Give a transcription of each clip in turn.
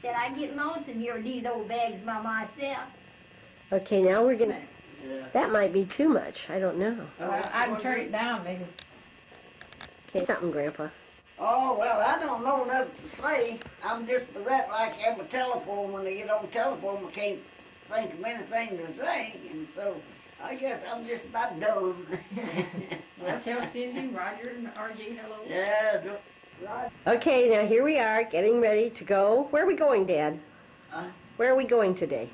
Said I get lonesome here with these old bags by myself. Okay, now we're gonna. Yeah. That might be too much. I don't know. Well, I can turn it down, maybe. Okay, something, Grandpa. Oh, well, I don't know nothing to say. I'm just that like have a telephone. When I get on the telephone, I can't think of anything to say, and so I guess I'm just about done. Well, tell Cindy, Roger, and RG hello. Yeah, right. Okay, now here we are, getting ready to go. Where are we going, Dad? Where are we going today?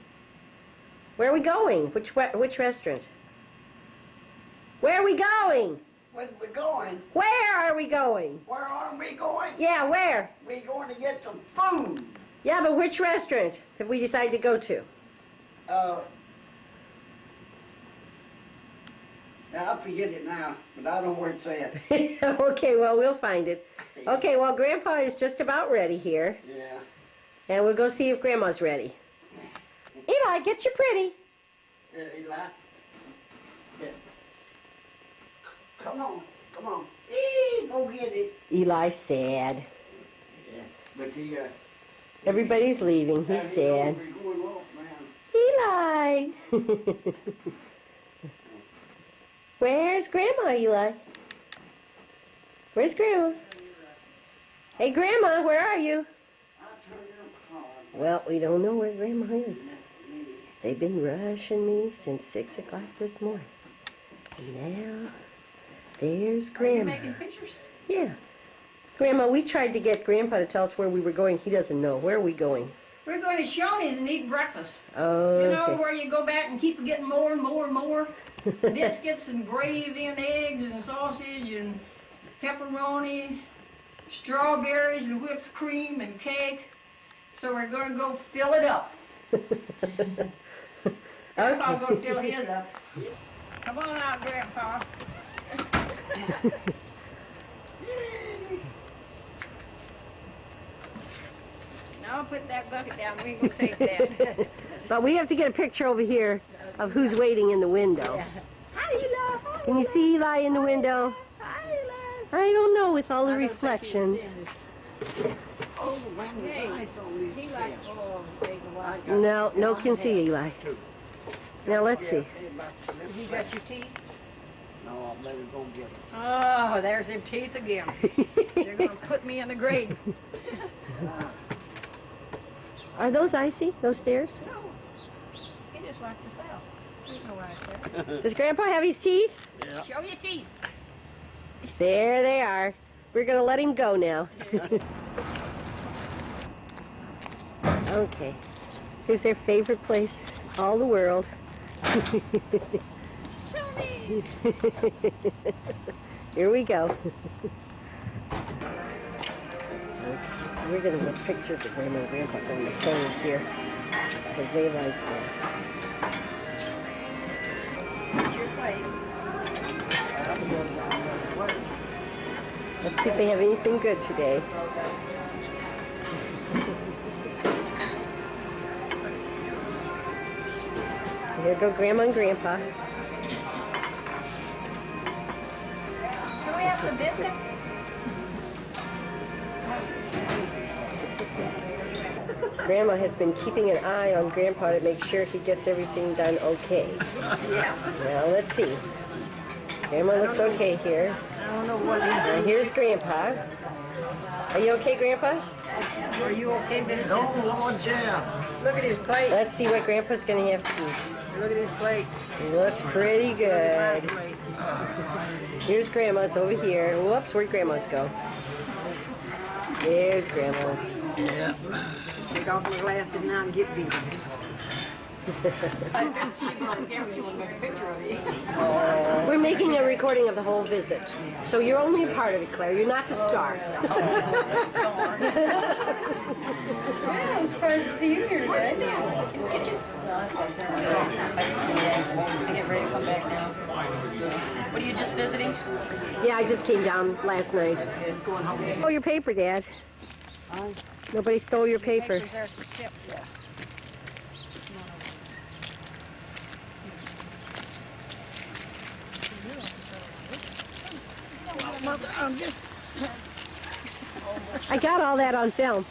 Where are we going? Which restaurant? Where are we going? Where are we going? Where are we going? Where are we going? Yeah, where? We're going to get some food. Yeah, but which restaurant have we decided to go to? I forget it now, but I know where it's at. Okay, well, we'll find it. Okay, well, Grandpa is just about ready here. Yeah. And we'll go see if Grandma's ready. Eli, get your pretty. Yeah, Eli. Yeah. Come on, come on. Go get it. Eli's sad. Yeah, but he, everybody's leaving. He's sad. Eli! Where's Grandma, Eli? Where's Grandma? Hey, Grandma, where are you? Well, we don't know where Grandma is. They've been rushing me since 6 o'clock this morning. And now, there's Grandma. Are you making pictures? Yeah. Grandma, we tried to get Grandpa to tell us where we were going. He doesn't know. Where are we going? We're going to Shoney's and eat breakfast. Oh, you know, okay. where you go back and keep getting more and more and more? Biscuits and gravy and eggs and sausage and pepperoni, strawberries and whipped cream and cake. So we're going to go fill it up. Grandpa's going to fill his up. Come on out, Grandpa. Now put that bucket down. We ain't going to take that. But we have to get a picture over here of who's waiting in the window. Yeah. Hi, Eli. Hi, Can you see Eli in the window? Hi, Eli. I don't know with all the reflections. Oh, Hey, he like, oh, take a while. No, no can see Eli. Now let's see. You got your teeth? No, I'm never going to get it. Oh, there's them teeth again. They're going to put me in the grade. Are those icy, those stairs? No, he just like to fell. Ain't no ice there. Does Grandpa have his teeth? Yeah. Show your teeth. There they are. We're going to let him go now. Okay. Here's their favorite place in all the world. Here we go. We're going to get pictures of Grandma and Grandpa from the phones here, because they like this. Here's your plate. Let's see if they have anything good today. Here go Grandma and Grandpa. Can we have some biscuits? Grandma has been keeping an eye on Grandpa to make sure he gets everything done okay. Yeah. Now let's see. Grandma looks okay here. I don't know what Now here's Grandpa. Are you okay, Grandpa? Are you okay, Benny? No, Lord, yeah. Look at his plate. Let's see what Grandpa's going to have to eat. Look at his plate. He looks pretty good. Plate. Here's Grandma's over here. Whoops, where'd Grandma's go? There's Grandma's. Yeah. Take off my glasses now and get busy. We're making a recording of the whole visit. So you're only a part of it, Claire. You're not the star. Yeah, I'm surprised to see you here today. I get ready to come back now. What are you just visiting? Yeah, I just came down last night. That's good. Going home. Oh, your paper, Dad. Nobody stole your paper. I got all that on film.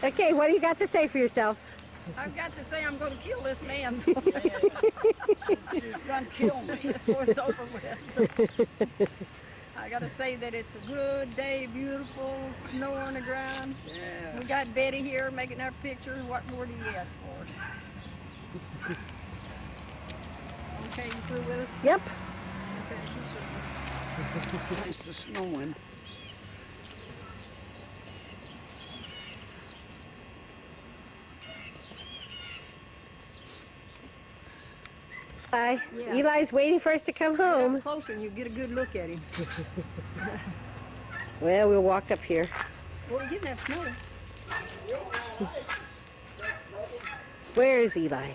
Okay, what do you got to say for yourself? I've got to say I'm going to kill this man. She's going to kill me before it's over with. I got to say that it's a good day, beautiful, snow on the ground. Yeah. We got Betty here making our pictures. What more do you ask for? Okay, you through with us? Yep. Okay, she's through. It's snowing. Eli. Yeah. Eli's waiting for us to come Get home. up closer and you get a good look at him. Well, we'll walk up here. Well, we're getting that snow. Where is Eli?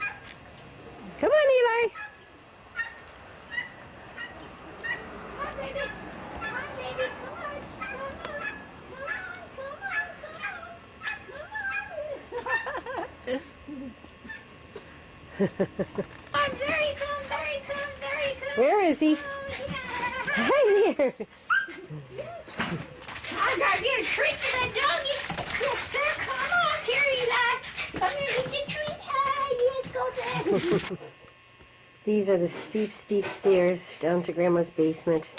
Come on, Eli. Come on, baby. Come on, baby. Come on. Come on. Come on. I'm very come, very come, very come. Where is he? Oh, yeah. Hi there. I gotta get a treat for that doggy. Yes, sir. Come on here, Eli. Come here, get your treat. Ah, yes, go there. These are the steep, steep stairs down to Grandma's basement.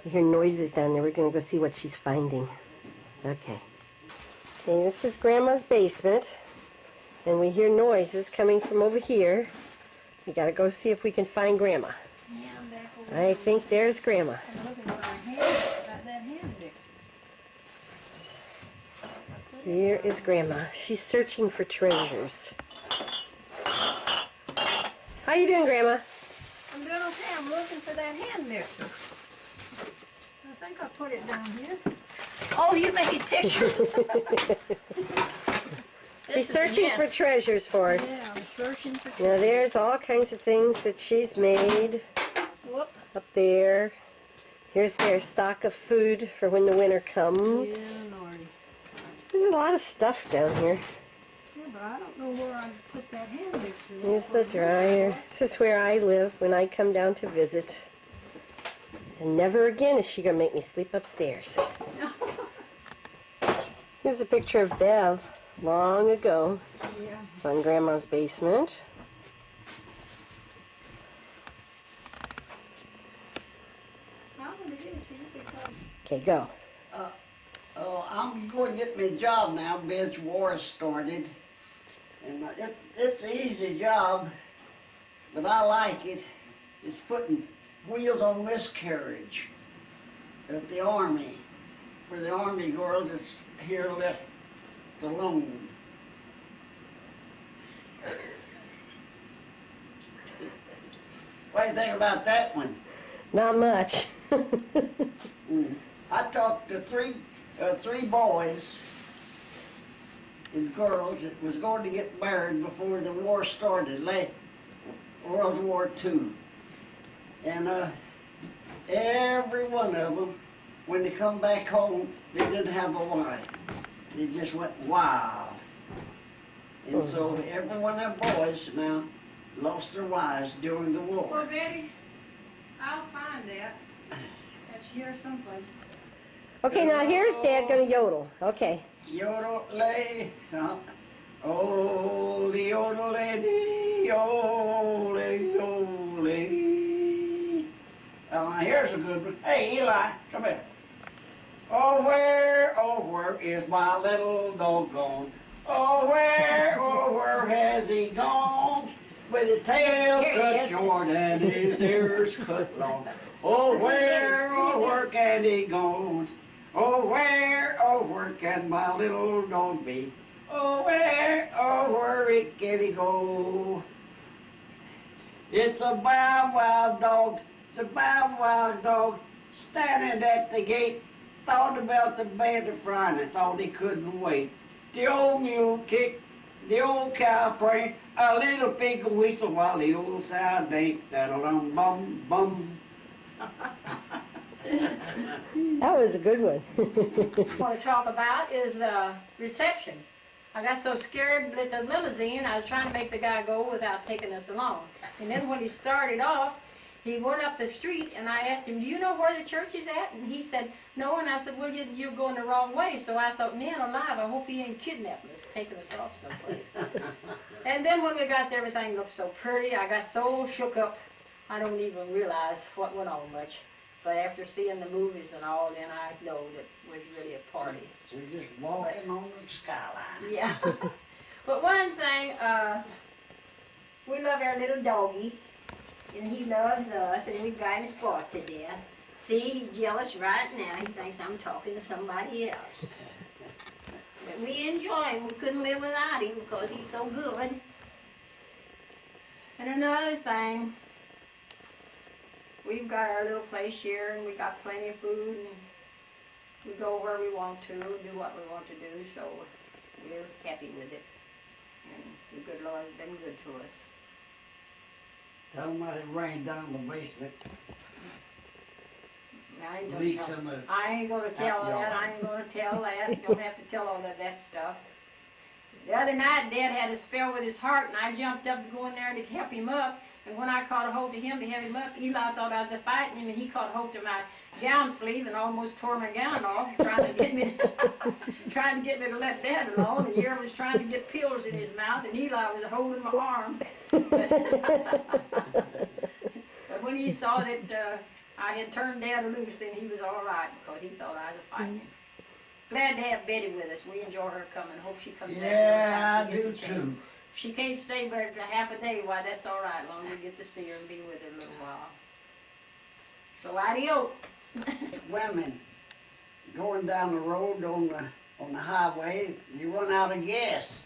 We hear noises down there. We're going to go see what she's finding. Okay. Okay, this is Grandma's basement. And we hear noises coming from over here. We got to go see if we can find Grandma. Yeah, I'm back over I think there's Grandma. I'm looking for my hand, about that hand mix. Here is Grandma. She's searching for treasures. How you doing, Grandma? I'm doing okay. I'm looking for that hand mixer. I think I put it down here. Oh, you made pictures. She's searching for treasures for us. Yeah, I'm searching for Now there's all kinds of things that she's made Whoop. up there. Here's their stock of food for when the winter comes. Yeah, Lordy. There's a lot of stuff down here. Yeah, but I don't know where I put that hand mixer. Here's the dryer. This is where I live when I come down to visit. And never again is she going to make me sleep upstairs. Here's a picture of Bev long ago. Yeah. It's on Grandma's basement. I'm going to give it to you because Okay, go. Oh, I'm going to get me a job now. Biz war started. And it's an easy job, but I like it. It's putting wheels on miscarriage at the Army. For the Army girls that's here left alone. What do you think about that one? Not much. I talked to three boys and girls that was going to get married before the war started, late World War II. And every one of them, when they come back home, they didn't have a wife. They just went wild. And so every one of them boys now lost their wives during the Well, war. Betty, I'll find that. That's here someplace. Okay, now here's Dad going to yodel. Okay. Yodel lay, oh, the yodel lady, yodel, yodel. Now here's a good one. Hey, Eli, come here. Oh, where is my little dog gone? Oh, where has he gone? With his tail cut short and his ears cut long. Oh, where can he go? Oh, where can my little dog be? Oh, where can he go? It's a bow-wow dog, it's a bow-wow dog, standing at the gate, thought about the band of frying and thought he couldn't wait. The old mule kicked, the old cow prayed, a little pig whistle while the old sow danked, that-a-lum bum bum. That was a good one. What I want to talk about is the reception. I got so scared with the limousine, I was trying to make the guy go without taking us along. And then when he started off, he went up the street, and I asked him, do you know where the church is at? And he said, no. And I said, well, you're going the wrong way. So I thought, man alive, I hope he ain't kidnapping us, taking us off someplace. And then when we got there, everything looked so pretty. I got so shook up, I don't even realize what went on much. But after seeing the movies and all, then I know that it was really a party. So you're just walking on the skyline. Yeah. But one thing, we love our little doggy, and he loves us, and we've got him spoiled to death. See, he's jealous right now. He thinks I'm talking to somebody else. But we enjoy him. We couldn't live without him because he's so good. And another thing, we've got our little place here, and we got plenty of food, and we go where we want to, do what we want to do, so we're happy with it. And the good Lord has been good to us. Tell them that it rained down the basement. I ain't Leaks gonna in the tell, I ain't gonna tell outyard. that. I ain't gonna tell that. Don't have to tell all of that stuff. The other night, Dad had a spell with his heart, and I jumped up to go in there to help him up. And when I caught a hold of him to help him up, Eli thought I was fighting him, and he caught a hold of my gown sleeve and almost tore my gown off, trying to get me to let Dad alone. And Jerry was trying to get pills in his mouth, and Eli was holding my arm. But when he saw that I had turned Dad loose, then he was all right because he thought I was fighting him. Glad to have Betty with us. We enjoy her coming. Hope she comes back Yeah, every I time she gets do a chance. too. If she can't stay but half a day, why, that's all right, as long as we get to see her and be with her a little while. So, adios. Women going down the road on the highway, you run out of gas.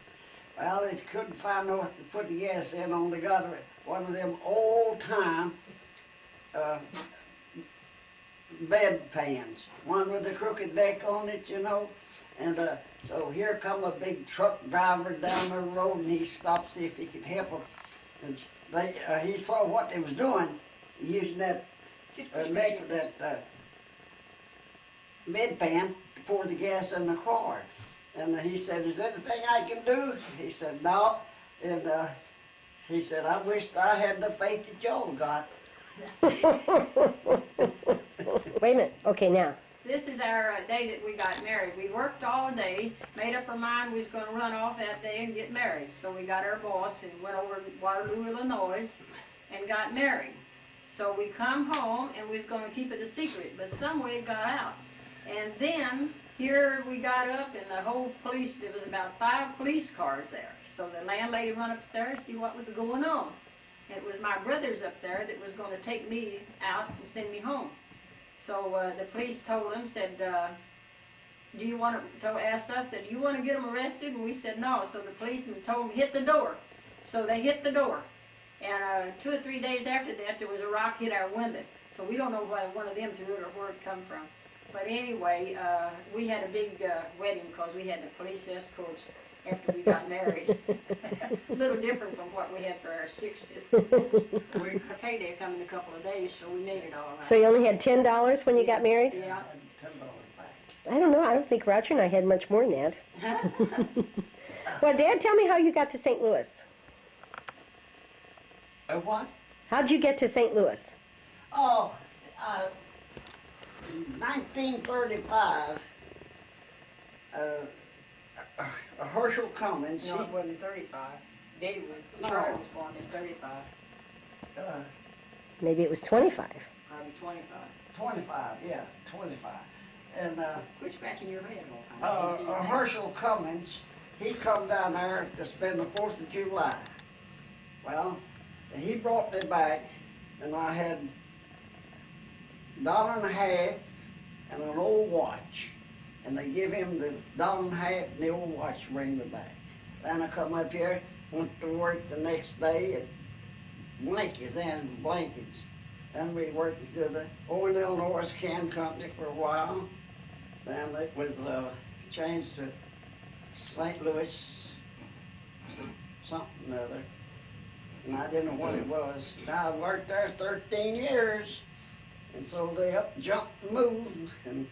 Well, they couldn't find nowhere to put the gas in on the gutter. One of them old-time bed pans, one with a crooked deck on it, you know. And so here come a big truck driver down the road, and he stopped to see if he could help them. And he saw what they was doing, using that bedpan to pour the gas in the car. And he said, "Is there anything I can do?" He said, "No." And he said, "I wished I had the faith that y'all got." Wait a minute. Okay, now. This is our day that we got married. We worked all day, made up our mind we was going to run off that day and get married. So we got our boss and went over to Waterloo, Illinois, and got married. So we come home, and we was going to keep it a secret, but some way it got out. And then here we got up, and the whole police, there was about 5 police cars there. So the landlady run upstairs to see what was going on. It was my brothers up there that was going to take me out and send me home. So the police told him, said, do you want to, asked us, said, do you want to get them arrested? And we said no. So the policeman told them, hit the door. So they hit the door. And 2 or 3 days after that, there was a rock hit our window. So we don't know whether one of them threw it or where it come from. But anyway, we had a big wedding because we had the police escorts after we got married. A little different from what we had for our 60th. Our payday come in a couple of days, so we made it all right. So you only had $10 when you got married? Yeah. $10 back. I don't know. I don't think Roger and I had much more than that. Well, Dad, tell me how you got to St. Louis. What? How'd you get to St. Louis? Oh, 1935, Herschel Cummins, No, it wasn't 35. David No. Charles was born in 35, Maybe it was 25. probably 25. 25, yeah, 25. And Quit scratching your head all the time. Herschel Cummins, he come down there to spend the 4th of July. Well, he brought me back, and I had $1.50 and an old watch. And they give him the $1.50 and the old watch to bring me back. Then I come up here, went to work the next day at blankets. Then we worked to the Owen, Illinois Can Company for a while. Then it was changed to St. Louis, something or other. And I didn't know what it was. Now I worked there 13 years. And so they up, jumped and moved. And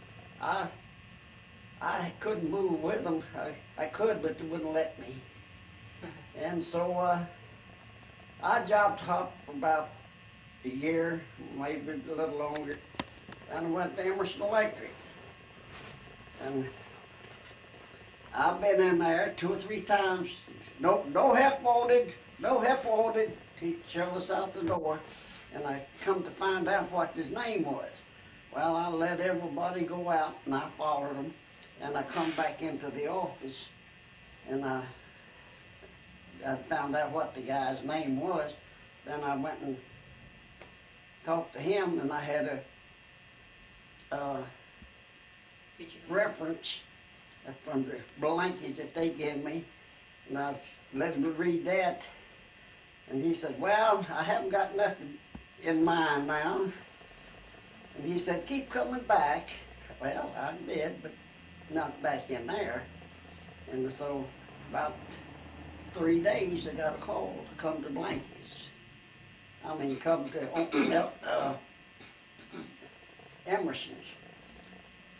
I couldn't move with them. I could, but they wouldn't let me. And so I job hopped for about a year, maybe a little longer. Then I went to Emerson Electric. And I've been in there 2 or 3 times. No help wanted, no help wanted. He shoved us out the door. And I come to find out what his name was. Well, I let everybody go out, and I followed them. And I come back into the office, and I found out what the guy's name was. Then I went and talked to him, and I had a reference from the blankets that they gave me, and I let him read that. And he said, well, I haven't got nothing in mind now. And he said, keep coming back. Well, I did, but not back in there. And so about 3 days I got a call to come to Blankets. I mean, come to Emerson's.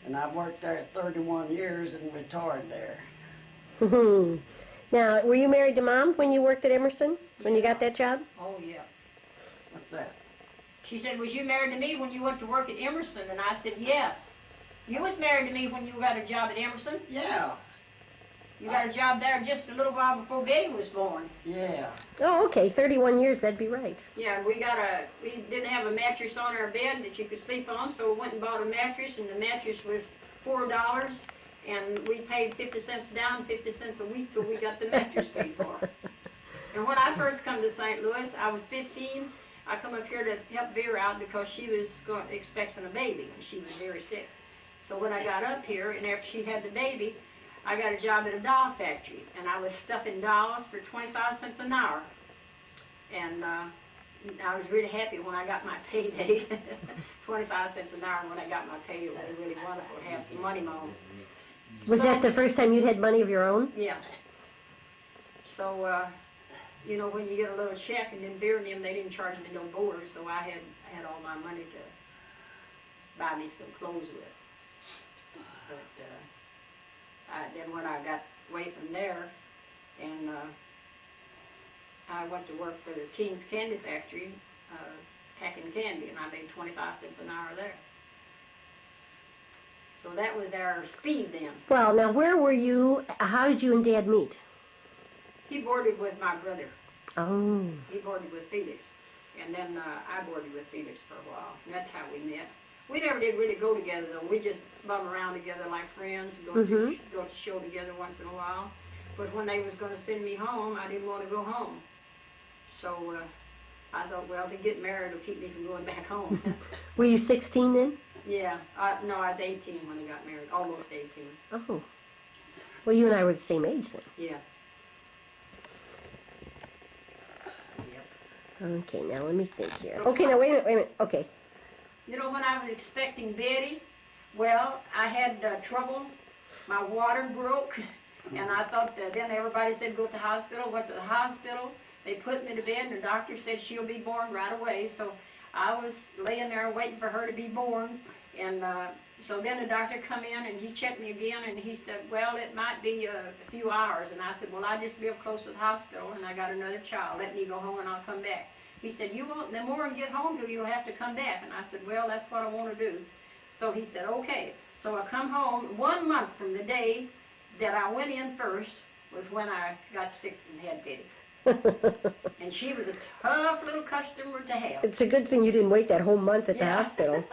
And I worked there 31 years and retired there. Now, were you married to Mom when you worked at Emerson, when you got that job? Oh, yeah. What's that? She said, was you married to me when you went to work at Emerson? And I said, yes. You was married to me when you got a job at Emerson? Yeah. You got a job there just a little while before Betty was born. Yeah. Oh, okay, 31 years, that'd be right. Yeah, and we didn't have a mattress on our bed that you could sleep on, so we went and bought a mattress, and the mattress was $4, and we paid 50 cents down, 50 cents a week till we got the mattress paid for. And when I first come to St. Louis, I was 15. I come up here to help Vera out because she was expecting a baby, and she was very sick. So when I got up here, and after she had the baby, I got a job at a doll factory, and I was stuffing dolls for 25 cents an hour. And I was really happy when I got my payday, 25 cents an hour, and when I got my pay, it was really wonderful to have some money, Mom. Was that the first time you'd had money of your own? Yeah. So, you know, when you get a little check, and then Vera and them, they didn't charge me no board, so I had all my money to buy me some clothes with. But then when I got away from there, and I went to work for the King's Candy Factory, packing candy, and I made 25 cents an hour there. So that was our speed then. Well, now where were you, how did you and Dad meet? He boarded with my brother. Oh. He boarded with Felix. And then I boarded with Felix for a while. And that's how we met. We never did really go together, though. We just bum around together like friends, go to show together once in a while. But when they was going to send me home, I didn't want to go home. So I thought, well, to get married will keep me from going back home. Were you 16 then? Yeah. No, I was 18 when I got married. Almost 18. Oh. Well, you and I were the same age then. Yeah. Okay, now let me think here. Okay, now wait a minute. Okay. You know, when I was expecting Betty, well, I had trouble. My water broke, and I thought then everybody said go to the hospital. Went to the hospital. They put me to bed, and the doctor said she'll be born right away. So I was laying there waiting for her to be born, and so then the doctor come in, and he checked me again, and he said, well, it might be a few hours. And I said, well, I just live close to the hospital, and I got another child. Let me go home, and I'll come back. He said, you won't, the more you get home to, you'll have to come back. And I said, well, that's what I want to do. So he said, okay. So I come home 1 month from the day that I went in first was when I got sick and had Betty. And she was a tough little customer to have. It's a good thing you didn't wait that whole month at the hospital.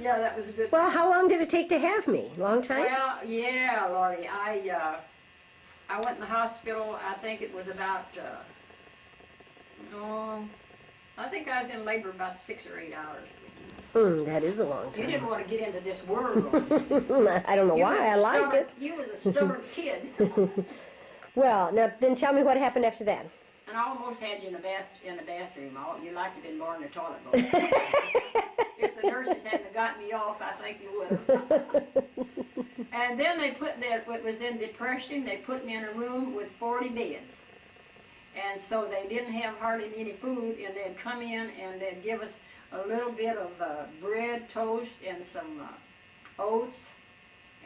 Yeah, that was a good Well, how long did it take to have me? Long time? Well, yeah, Lordy. I went in the hospital, I think it was about, I think I was in labor about 6 or 8 hours. That is a long You time. didn't want to get into this world. I don't know why. I liked it. You was a stubborn kid. Well, now then tell me what happened after that. And I almost had you in the bathroom. You liked to have been born in the toilet bowl. If the nurses hadn't gotten me off, I think you would have. And then they put that, what was in depression, they put me in a room with 40 beds. And so they didn't have hardly any food, and they'd come in and they'd give us a little bit of bread, toast, and some oats.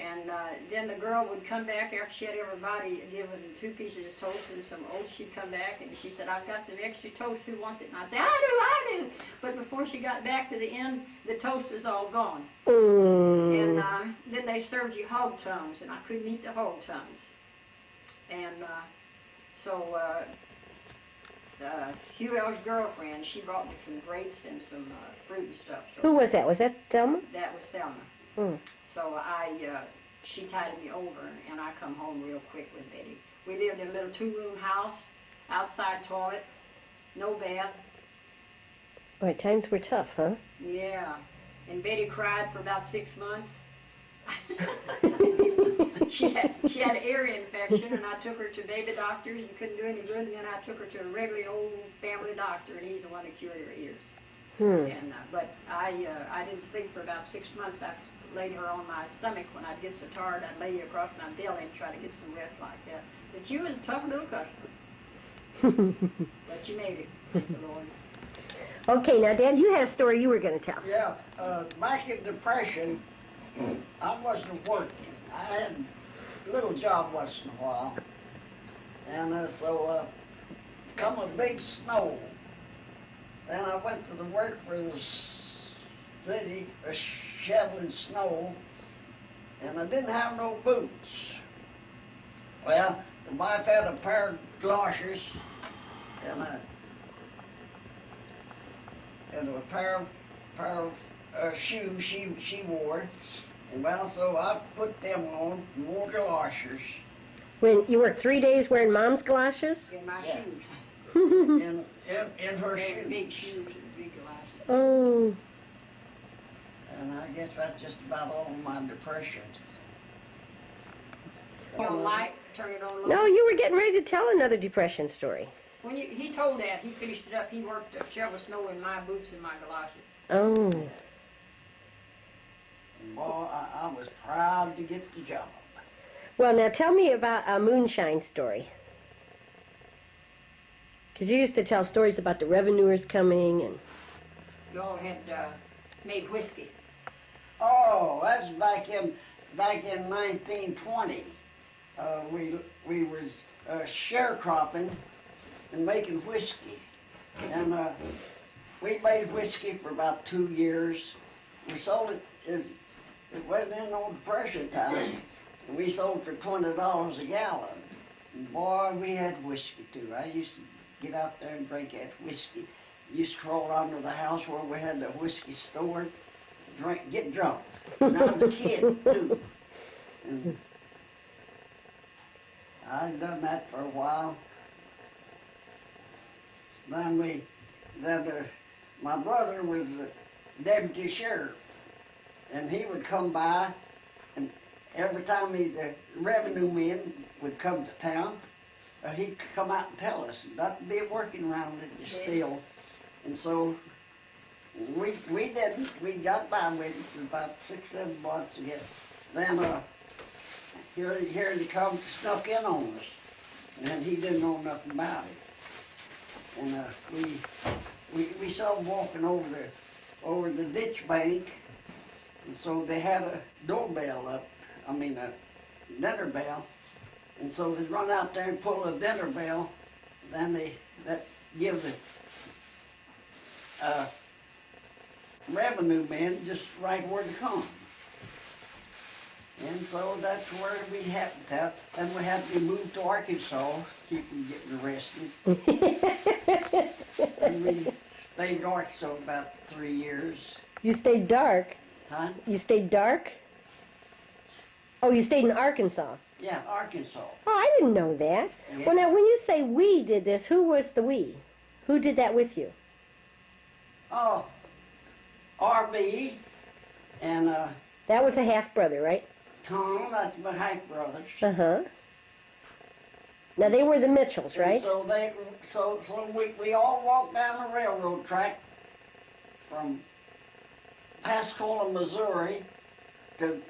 And then the girl would come back after she had everybody given 2 pieces of toast and some oats. She'd come back and she said, I've got some extra toast. Who wants it? And I'd say, I do. But before she got back to the end, the toast was all gone. And then they served you hog tongues, and I couldn't eat the hog tongues. And so Hugh L's girlfriend, she brought me some grapes and some fruit and stuff. So Who was that? Was that Thelma? that was Thelma. Mm. So she tided me over, and I come home real quick with Betty. We lived in a little 2-room house, outside toilet, no bath. Boy, times were tough, huh? Yeah. And Betty cried for about 6 months. she had ear infection, and I took her to baby doctors and couldn't do any good. And then I took her to a regular old family doctor, and he's the one that cured her ears. And but I didn't sleep for about 6 months. I laid her on my stomach when I'd get so tired. I'd lay you across my belly and try to get some rest like that. But you was a tough little customer. But you made it, thank the Lord. Okay, now, Dad, you had a story you were going to tell. Yeah, back in Depression, I wasn't working. I had a little job once in a while. And so come a big snow. Then I went to the work for the city, shoveling snow, and I didn't have no boots. Well, the wife had a pair of galoshes and a pair of shoes she wore, and well, so I put them on and wore galoshes. When you worked 3 days wearing Mom's galoshes? In my Yeah. shoes. In her They were shoes. big shoes and big glasses. Oh. And I guess that's just about all of my depression. On light, turn it on low. No, you were getting ready to tell another depression story. When he told that, he finished it up. He worked a shovel snow in my boots and my galoshes. Oh. And boy, I was proud to get the job. Well, now tell me about a moonshine story. Because you used to tell stories about the revenuers coming and... You all had made whiskey. Oh, that's back in 1920. We was sharecropping and making whiskey, and we made whiskey for about 2 years. We sold it. It wasn't in no depression time. And we sold for $20 a gallon. And boy, we had whiskey too. I used to get out there and drink that whiskey. Used to crawl under the house where we had the whiskey stored, get drunk. And I was a kid too. And I'd done that for a while. Then my brother was a deputy sheriff, and he would come by, and every time the revenue men would come to town, he'd come out and tell us not to be working around it to steal. And so we didn't. We got by with it for about 6-7 months again. Then here he come, snuck in on us, and he didn't know nothing about it. And we saw him walking over the ditch bank, and so they had a doorbell up. I mean a dinner bell, and so they run out there and pull a dinner bell. Then that give the revenue men just right where to come. And so that's where we happened to. Then we had to move to Arkansas, keep from getting arrested. And we stayed in Arkansas about 3 years. You stayed dark? Huh? You stayed dark? Oh, you stayed in Arkansas? Yeah, Arkansas. Oh, I didn't know that. Yeah. Well, now, when you say we did this, who was the we? Who did that with you? Oh, R.B. and That was a half-brother, right? Tom, that's my half brothers. Uh-huh. Now, they were the Mitchells, right? And so we all walked down the railroad track from Pascola, Missouri to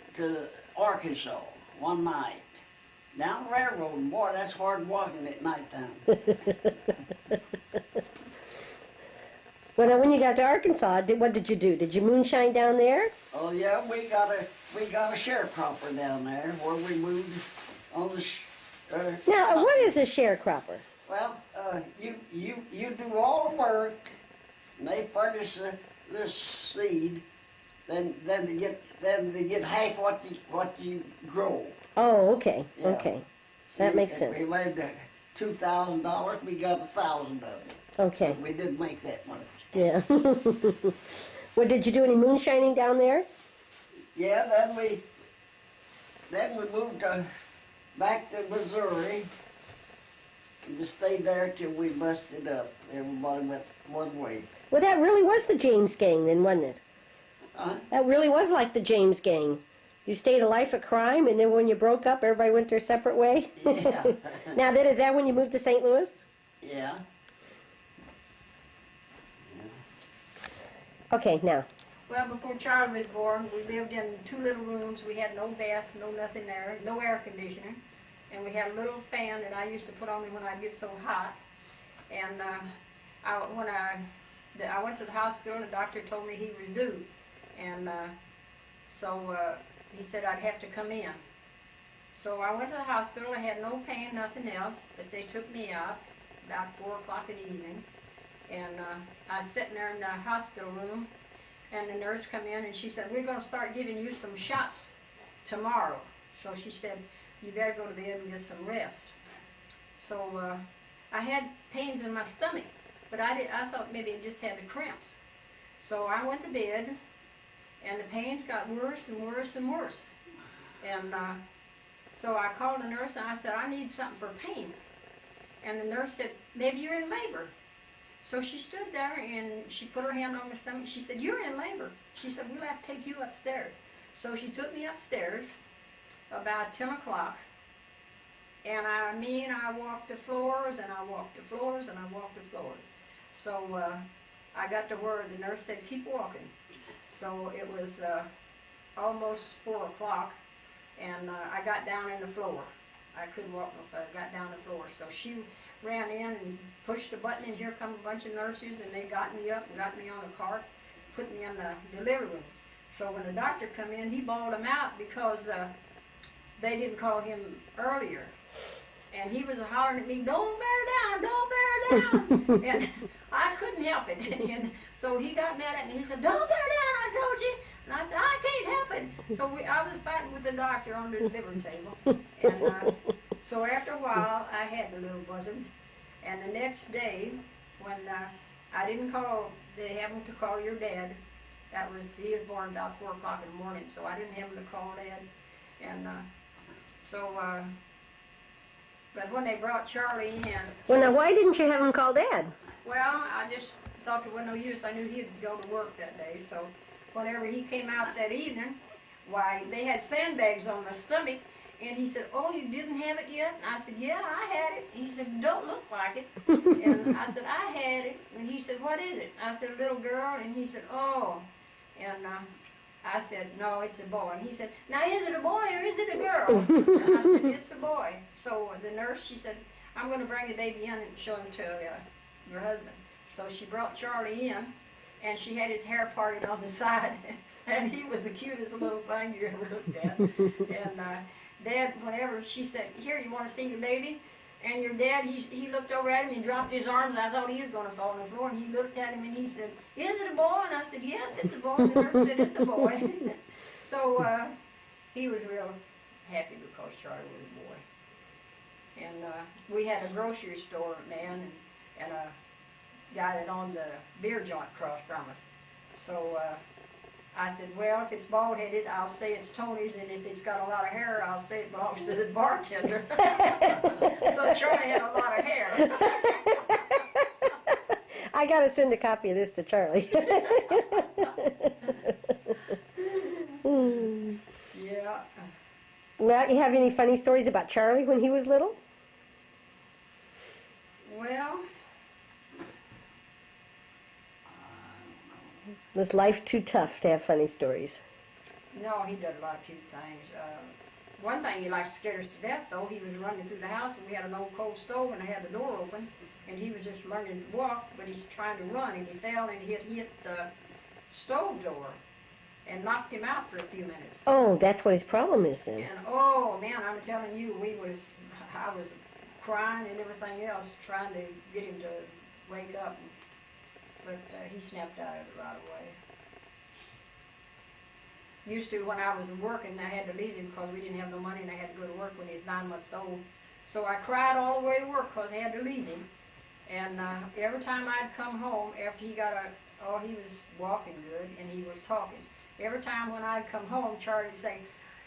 Arkansas one night. Down the railroad, and boy, that's hard walking at nighttime. Well, now, when you got to Arkansas, what did you do? Did you moonshine down there? Oh yeah, we got we got a sharecropper down there where we moved on the. Now, what is a sharecropper? Well, you do all the work, and they furnish the seed. Then they get half what you grow. Oh, okay, Yeah. okay. See, That makes if sense. we made $2,000, we got 1,000 of it. Okay, But we didn't make that much. yeah. Well, did you do any moonshining down there? Yeah, then we moved back to Missouri. And we stayed there till we busted up. Everybody went one way. Well, that really was the James gang then, wasn't it? Huh? That really was like the James gang. You stayed a life of crime, and then when you broke up, everybody went their separate way? Yeah. Now then, is that when you moved to St. Louis? Yeah. Okay, now. Well, before Charlie was born, we lived in 2 little rooms. We had no bath, no nothing there, no air conditioner. And we had a little fan that I used to put on when I get so hot. And when I went to the hospital, the doctor told me he was due. And so he said I'd have to come in. So I went to the hospital. I had no pain, nothing else, but they took me out about 4 o'clock in the evening. And I was sitting there in the hospital room, and the nurse come in and she said, we're going to start giving you some shots tomorrow. So she said, you better go to bed and get some rest. So I had pains in my stomach, but I thought maybe it just had the cramps. So I went to bed, and the pains got worse and worse and worse. And so I called the nurse and I said, I need something for pain. And the nurse said, maybe you're in labor. So she stood there and she put her hand on my stomach. She said, you're in labor. She said, we'll have to take you upstairs. So she took me upstairs about 10 o'clock. And I walked the floors and I walked the floors and I walked the floors. So I got to where the nurse said, keep walking. So it was almost 4 o'clock, and I got down in the floor. I couldn't walk no further. I got down the floor. So she ran in and pushed the button, and here come a bunch of nurses, and they got me up and got me on a cart, put me in the delivery room. So when the doctor come in, he bawled him out because they didn't call him earlier. And he was hollering at me, don't bear down, don't bear down. And I couldn't help it. And so he got mad at me. He said, don't bear down, I told you. And I said, I can't help it. So I was fighting with the doctor on the delivery table. And so after a while, I had the little buzzard. And the next day, when I didn't call, they happened to call your dad. He was born about 4 o'clock in the morning, so I didn't have him to call Dad. And but when they brought Charlie in... Well, now, why didn't you have him call Dad? Well, I just thought there wasn't no use. I knew he'd go to work that day, so whenever he came out that evening, why, they had sandbags on my stomach, and he said, oh, you didn't have it yet? And I said, yeah, I had it. He said, don't look like it. And I said, I had it. And he said, what is it? I said, a little girl. And he said, oh. And I said, no, it's a boy. And he said, now is it a boy or is it a girl? And I said, it's a boy. So the nurse, she said, I'm going to bring the baby in and show him to your husband. So she brought Charlie in, and she had his hair parted on the side, and he was the cutest little thing you ever looked at. And Dad, whenever she said, here, you want to see the baby? And your dad, he looked over at him, he dropped his arms. I thought he was going to fall on the floor, and he looked at him, and he said, is it a boy? And I said, yes, it's a boy. And the nurse said, it's a boy. So he was real happy because Charlie was a boy. And we had a grocery store man and a guy that owned the beer joint across from us. So I said, well, if it's bald-headed, I'll say it's Tony's, and if it's got a lot of hair, I'll say it belongs to the bartender. So Charlie had a lot of hair. I got to send a copy of this to Charlie. Yeah. Well, you have any funny stories about Charlie when he was little? Well, Was life too tough to have funny stories? no, he did a lot of cute things. One thing he liked to scare us to death, though, he was running through the house, and we had an old coal stove, and I had the door open, and he was just learning to walk, but he's trying to run, and he fell, and he had hit the stove door. and knocked him out for a few minutes. Oh, that's what his problem is then. And oh man, I'm telling you, I was crying and everything else, trying to get him to wake up, but he snapped out of it right away. Used to, when I was working, I had to leave him because we didn't have no money and I had to go to work when he was 9 months old. So I cried all the way to work because I had to leave him. And every time I'd come home after he he was walking good and he was talking. Every time when I'd come home, Charlie'd say,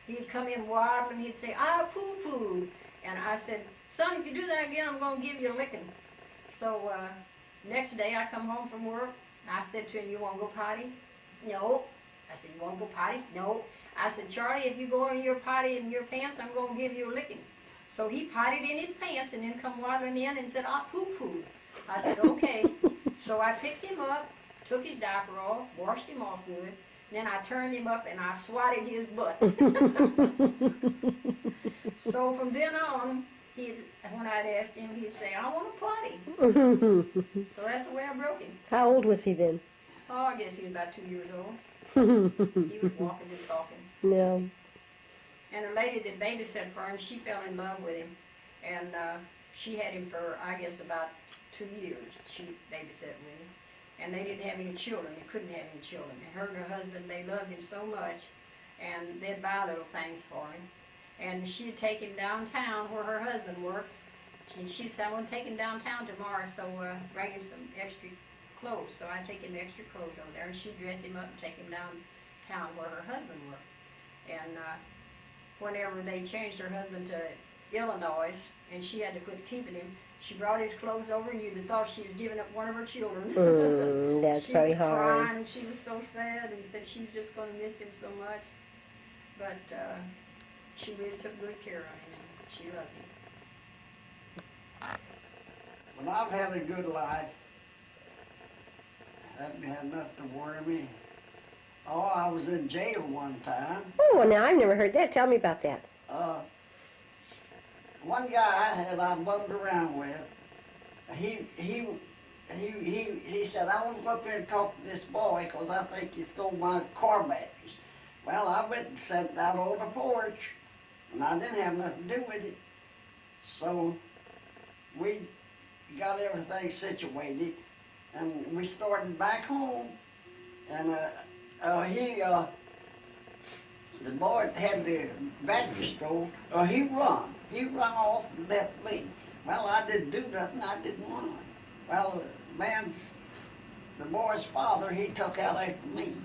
he'd come in waddling, he'd say, I poo-pooed. And I said, son, if you do that again, I'm going to give you a licking. So next day I come home from work, and I said to him, you want to go potty? No. I said, you want to go potty? No. I said, Charlie, if you go in your potty in your pants, I'm going to give you a licking. So he pottied in his pants and then come waddling in and said, I poo-pooed. I said, okay. So I picked him up, took his diaper off, washed him off good, then I turned him up and I swatted his butt. So from then on, when I'd ask him, he'd say, I want a potty. So that's the way I broke him. How old was he then? Oh, I guess he was about 2 years old. He was walking and talking. No. And a lady that babysat for him, she fell in love with him. And she had him for, I guess, about 2 years. She babysat with him. And they didn't have any children. They couldn't have any children. And her and her husband, they loved him so much. And they'd buy little things for him. And she'd take him downtown where her husband worked. She said, I want to take him downtown tomorrow, so bring him some extra clothes. So I'd take him extra clothes over there, and she'd dress him up and take him downtown where her husband worked. And whenever they changed her husband to Illinois, and she had to quit keeping him, she brought his clothes over, and you'd have thought she was giving up one of her children. That's very hard. She was crying, and she was so sad, and said she was just going to miss him so much. But she really took good care of him, and she loved him. Well, I've had a good life. Haven't had nothing to worry me. Oh, I was in jail one time. Oh, now I've never heard that. Tell me about that. One guy I bugged around with, he said, I want to go up there and talk to this boy because I think he stole my car batteries. Well, I went and sat out on the porch, and I didn't have nothing to do with it. So we got everything situated, and we started back home. And the boy had the battery stole. He run off and left me. Well, I didn't do nothing. I didn't run. Well, the boy's father, he took out after me.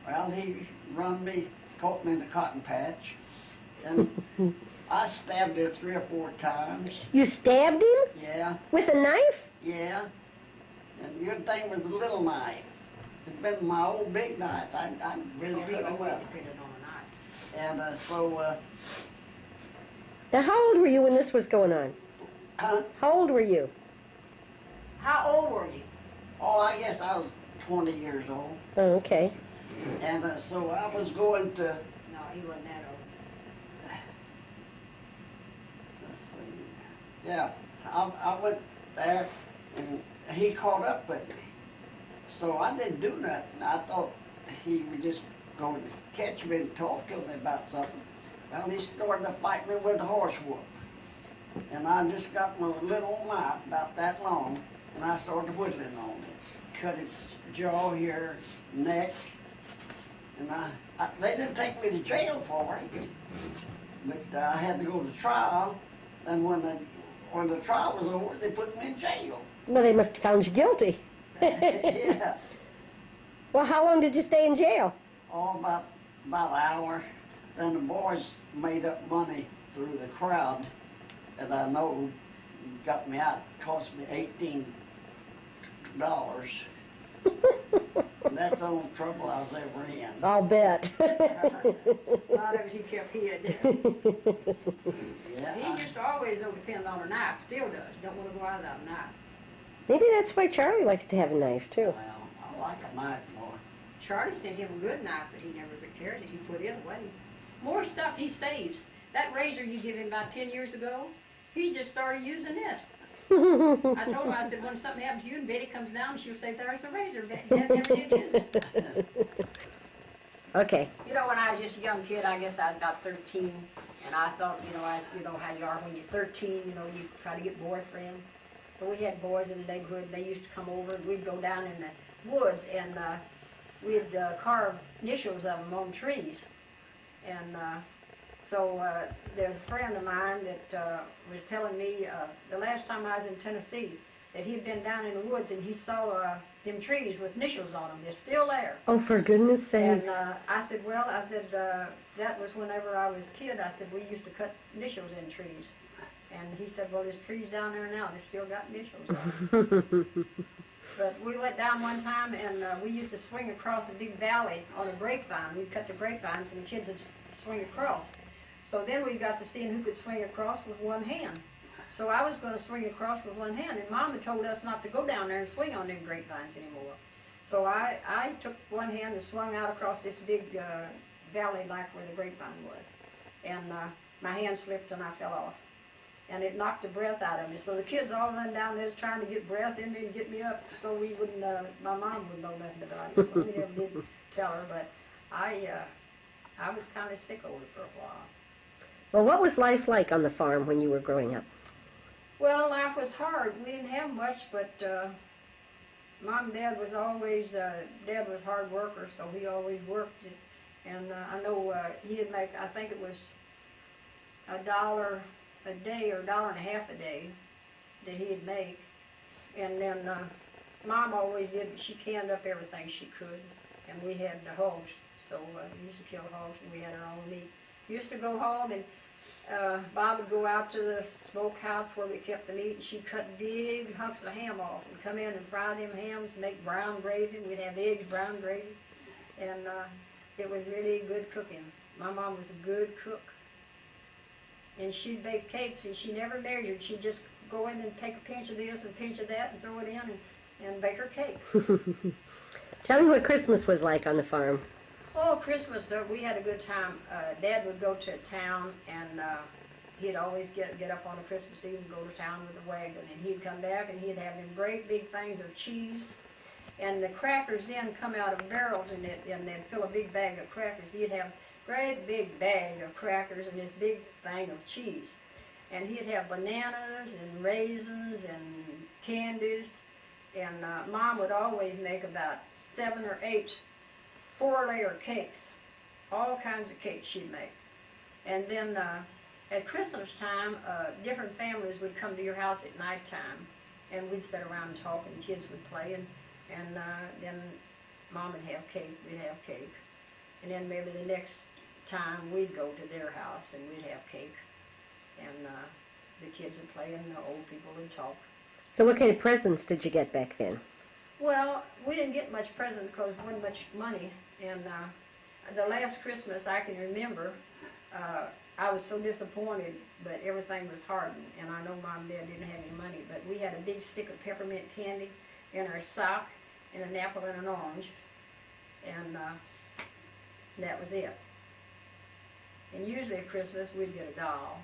Well, he run me, caught me in the cotton patch, and I stabbed her 3 or 4 times. You stabbed him? Yeah. With a knife? Yeah. And your thing was a little knife. It's been my old big knife. I really beat him up. And Now, how old were you when this was going on? Huh? How old were you? How old were you? Oh, I guess I was 20 years old. Oh, okay. And so I was going to, No, he wasn't that old. let's see, yeah, I went there and he caught up with me. So I didn't do nothing. I thought he was just going to catch me and talk to me about something. Well, he started to fight me with a horse whoop. And I just got my little knife about that long, and I started whittling on it. Cut his jaw here, neck, and they didn't take me to jail for it, but I had to go to trial. And when the trial was over, they put me in jail. Well, they must have found you guilty. Yeah. Well, how long did you stay in jail? Oh, about an hour. Then the boys made up money through the crowd that I know got me out. It cost me $18. That's the only trouble I was ever in. I'll bet. Not ever he kept hid. Yeah, He used to always depend on a knife. Still does. Don't want to go out without a knife. Maybe that's why Charlie likes to have a knife, too. well, I like a knife more. Charlie sent him a good knife, but he never cared it. He put it away. More stuff he saves. That razor you gave him about 10 years ago, he just started using it. I told him, I said, when something happens to you and Betty comes down, she'll say, there's the razor. Dad never did use it. Okay. You know, when I was just a young kid, I guess I was about 13, and I thought, you know how you are when you're 13, you try to get boyfriends. So we had boys in the neighborhood, and they used to come over, and we'd go down in the woods, and we'd carve initials of them on trees. And so there's a friend of mine that was telling me the last time I was in Tennessee that he'd been down in the woods and he saw them trees with initials on them. They're still there. Oh, for goodness sakes. And I said, that was whenever I was a kid. I said, we used to cut initials in trees. And he said, well, there's trees down there now. They still got initials on them. But we went down one time, and we used to swing across a big valley on a grapevine. We'd cut the grapevines, and the kids would swing across. So then we got to seeing who could swing across with one hand. So I was going to swing across with one hand, and Mama told us not to go down there and swing on them grapevines anymore. So I took one hand and swung out across this big valley like where the grapevine was. And my hand slipped, and I fell off. And it knocked the breath out of me. So the kids all run down there trying to get breath in me and get me up so we wouldn't, my mom wouldn't know nothing about it. So we never did tell her, but I was kind of sick over it for a while. Well, what was life like on the farm when you were growing up? Well, life was hard. We didn't have much, but Mom and Dad was always, Dad was a hard worker, so he always worked. And I know he'd make, I think it was $1 a day or $1.50 a day that he'd make. And then Mom always did, she canned up everything she could. And we had the hogs, so we used to kill hogs and we had our own meat. Used to go home and Bob would go out to the smokehouse where we kept the meat and she'd cut big hunks of ham off and come in and fry them hams, make brown gravy. We'd have eggs, brown gravy. And it was really good cooking. My mom was a good cook. And she'd bake cakes, and she never measured. She'd just go in and take a pinch of this and a pinch of that and throw it in and bake her cake. Tell me what Christmas was like on the farm. Oh, Christmas, we had a good time. Dad would go to town, and he'd always get up on a Christmas Eve and go to town with a wagon. And he'd come back, and he'd have them great big things of cheese. And the crackers then come out of barrels, and they'd fill a big bag of crackers. He'd have great big bag of crackers and this big thing of cheese. And he'd have bananas and raisins and candies. And Mom would always make about 7 or 8 4-layer cakes. All kinds of cakes she'd make. And then at Christmas time, different families would come to your house at nighttime. And we'd sit around and talk, and the kids would play. And then Mom would have cake, we'd have cake. And then maybe the next time we'd go to their house and we'd have cake. And the kids would play and the old people would talk. So what kind of presents did you get back then? Well, we didn't get much presents because there wasn't much money. And the last Christmas I can remember, I was so disappointed, but everything was hard. And I know Mom and Dad didn't have any money, but we had a big stick of peppermint candy in our sock and an apple and an orange. And that was it. And usually at Christmas we'd get a doll.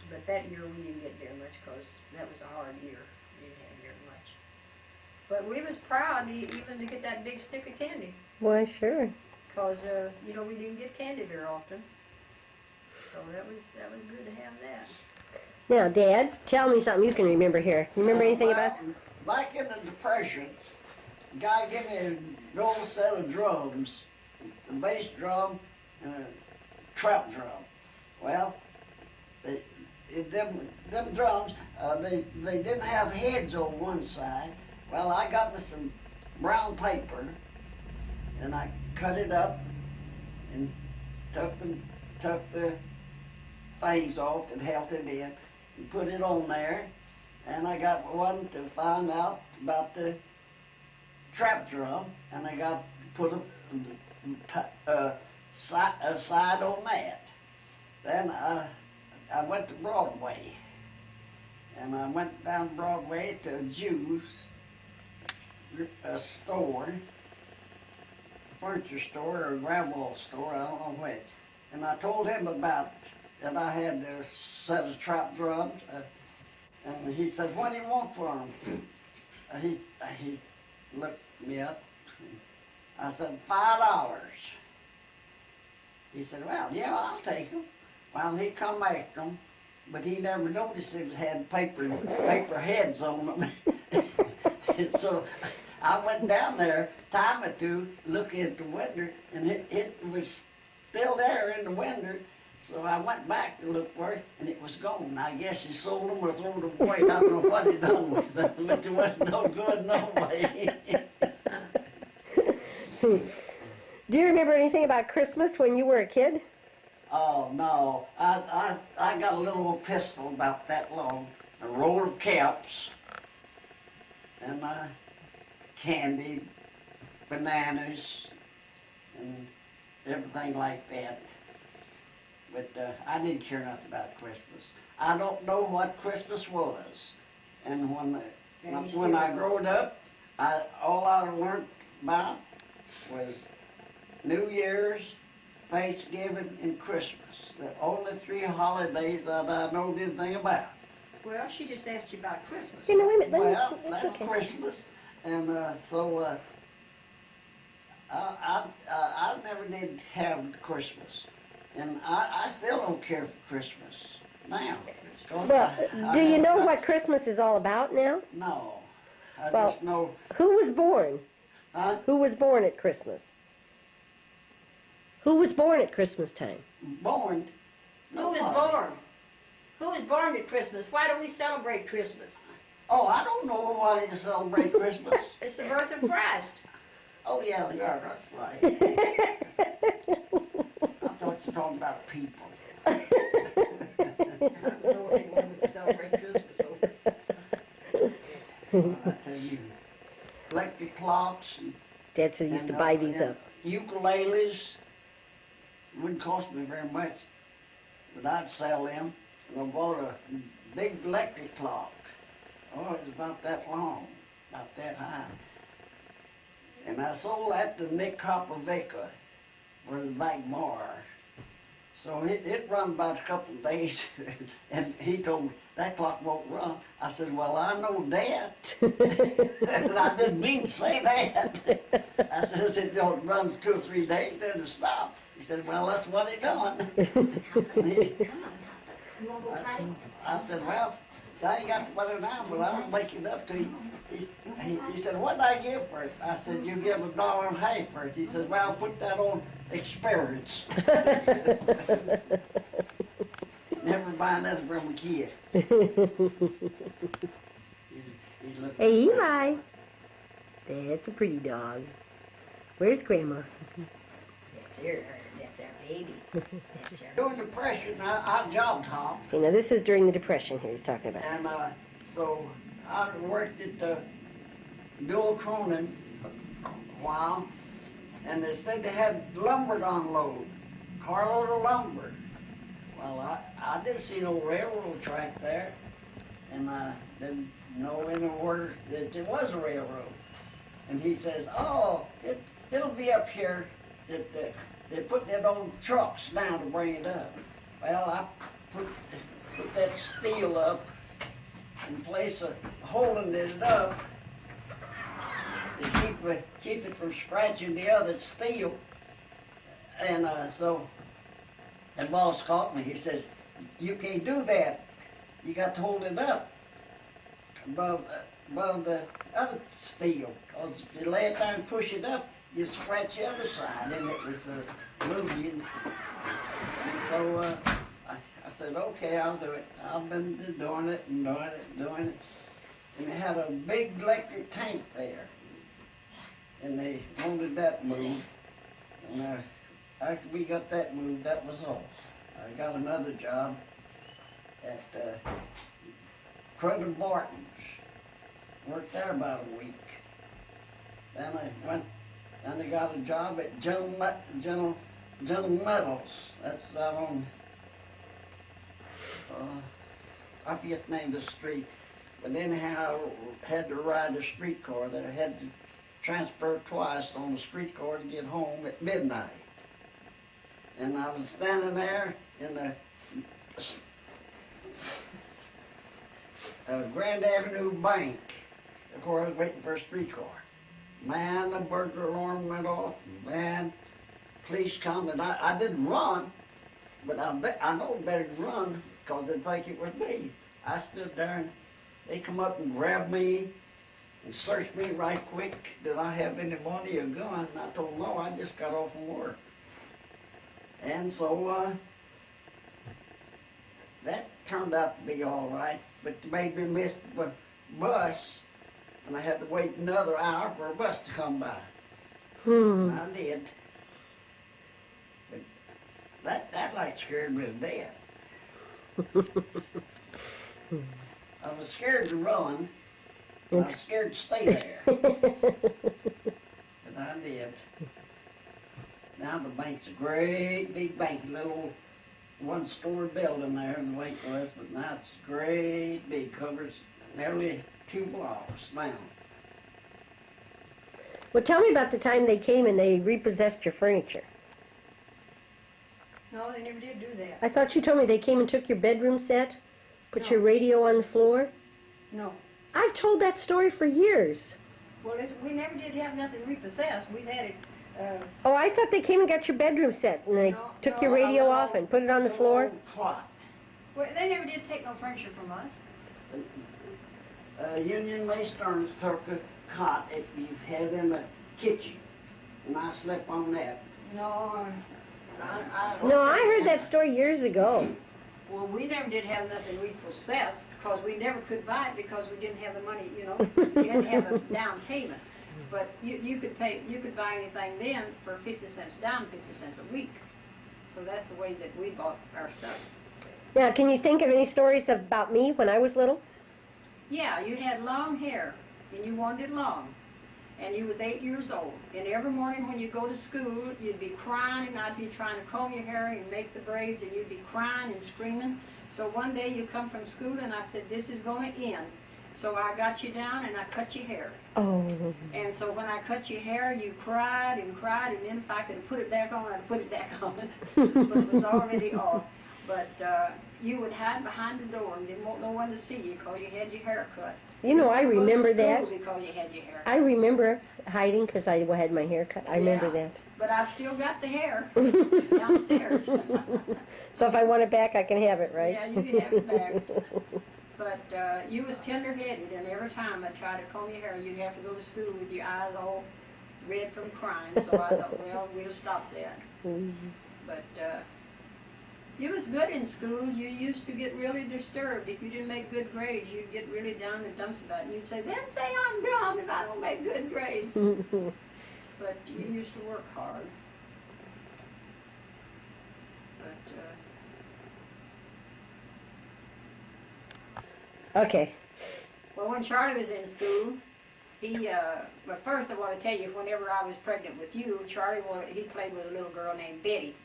But that year we didn't get very much because that was a hard year. We didn't have very much. But we was proud even to get that big stick of candy. Why, sure. Because, we didn't get candy very often. So that was good to have that. Now, Dad, tell me something you can remember here. You remember anything about? Back in the Depression, a guy gave me an old set of drums, a bass drum and a trap drum. Well, them drums, they didn't have heads on one side. Well, I got me some brown paper, and I cut it up and took the things off that held it in and put it on there. And I got one to find out about the trap drum, and I got to put a side on that. Then I went to Broadway, and I went down Broadway to a Jew's store, furniture store or gravel store, I don't know which. And I told him about that I had a set of trap drums. And he says, "What do you want for them?" He looked me up. I said, $5. He said, well, yeah, I'll take them. Well, he come after them, but he never noticed it had paper heads on them. And so I went down there, time or two, looking at the window, and it was still there in the window. So I went back to look for it, and it was gone. I guess he sold them or threw them away. I don't know what he done with them, but it wasn't no good no way. Do you remember anything about Christmas when you were a kid? Oh, no. I got a little old pistol about that long, a roll of caps, and candy, bananas, and everything like that. But I didn't care nothing about Christmas. I don't know what Christmas was. And when I growed up, all I learned about was New Year's, Thanksgiving, and Christmas. The only 3 holidays that I know anything about. Well, she just asked you about Christmas. You know, wait a minute. Well, That's that's okay. Christmas, and so I never did have Christmas, and I still don't care for Christmas now. 'Cause Well, do you know I- what Christmas is all about now? No, I Well- just know. Who was born? Huh? Who was born at Christmas? Who was born at Christmas time? Born. Who was born? Who was born at Christmas? Why do we celebrate Christmas? Oh, I don't know why you celebrate Christmas. It's the birth of Christ. Oh yeah, that's right. I thought you were talking about people. I don't know what they want to celebrate Christmas over. I tell you, electric clocks and Dad said he used to buy these up. ukuleles. Wouldn't cost me very much, but I'd sell them. And I bought a big electric clock. Oh, it was about that long, about that high. And I sold that to Nick Kopovica for the back bar. So it run about a couple of days, and he told me, that clock won't run. I said, well, I know that. And I didn't mean to say that. I said, it runs 2 or 3 days, then it stops. He said, well, that's what it done. You want to go potty? I said, well, I ain't got to put it down, but I'll make it up to you. He said, what did I give for it? I said, you give $1.50 for it. He said, well, put that on experience. Never buy nothing from a kid. Hey, Eli. That's a pretty dog. Where's Grandma? That's our baby. That's our During the Depression, I job hopped. Okay, now this is during the Depression here he's talking about. And so I worked at the Dual Cronin a while, and they said they had lumber to unload, carload of lumber. Well, I didn't see no railroad track there, and I didn't know anywhere that there was a railroad. And he says, oh, it'll be up here. They put them old trucks down to bring it up. Well, I put that steel up in place of holding it up to keep it from scratching the other steel. And so the boss caught me. He says, you can't do that. You got to hold it up above the other steel. Because if you lay it down and push it up, you scratch the other side, and it was moving. And so I said, okay, I'll do it. I've been doing it and doing it and doing it. And they had a big electric tank there. And they wanted that moved. And after we got that moved, that was all. I got another job at Cruden Barton's. Worked there about a week. Then I got a job at General Metals. That's out on, I forget the name of the street. But anyhow, I had to ride a streetcar there. I had to transfer twice on the streetcar to get home at midnight. And I was standing there in the Grand Avenue Bank. Of course, I was waiting for a streetcar. Man, the burglar alarm went off. Man, police come, and I didn't run, but I know better to run because they think it was me. I stood there, and they come up and grabbed me and searched me right quick. Did I have any money or gun? And I told them, no, I just got off from work. And so that turned out to be all right, but they made me miss the bus, and I had to wait another hour for a bus to come by. And I did. But that like scared me to death. I was scared to run. I was scared to stay there. But I did. Now the bank's a great big bank, a little one-story building there the way it was, but now it's great big, covers nearly 2 blocks now. Well, tell me about the time they came and they repossessed your furniture. No, they never did do that. I thought you told me they came and took your bedroom set, put No. your radio on the floor. No. I've told that story for years. Well, we never did have nothing repossessed. We've had it. Oh, I thought they came and got your bedroom set and they No, took no, your radio no, off and put it on the floor. Old clock. Well, they never did take no furniture from us. Union May Stearns took a cot that you had in the kitchen, and I slept on that. No. No, I heard that story years ago. Well, we never did have nothing repossessed because we never could buy it because we didn't have the money, you know. You had to have a down payment. But you could buy anything then for 50 cents down, 50 cents a week. So that's the way that we bought our stuff. Now, can you think of any stories about me when I was little? Yeah, you had long hair and you wanted it long. And you was 8 years old. And every morning when you go to school, you'd be crying and I'd be trying to comb your hair and make the braids and you'd be crying and screaming. So one day you come from school and I said, this is going to end. So I got you down and I cut your hair. Oh. And so when I cut your hair, you cried and cried, and then if I could put it back on, I'd put it back on it. But it was already off. But you would hide behind the door and didn't want no one to see you because you had your hair cut. You know, I remember that. Because you had your hair cut. I remember hiding because I had my hair cut. I remember that. But I've still got the hair. It's downstairs. So if I want it back, I can have it, right? Yeah, you can have it back. But you was tender-headed, and every time I tried to comb your hair, you'd have to go to school with your eyes all red from crying. So I thought, well, we'll stop that. But you was good in school. You used to get really disturbed. If you didn't make good grades, you'd get really down in the dumps about it. And you'd say, then say I'm dumb if I don't make good grades. But you used to work hard. Okay. Well, when Charlie was in school, well, first I want to tell you, whenever I was pregnant with you, he played with a little girl named Betty.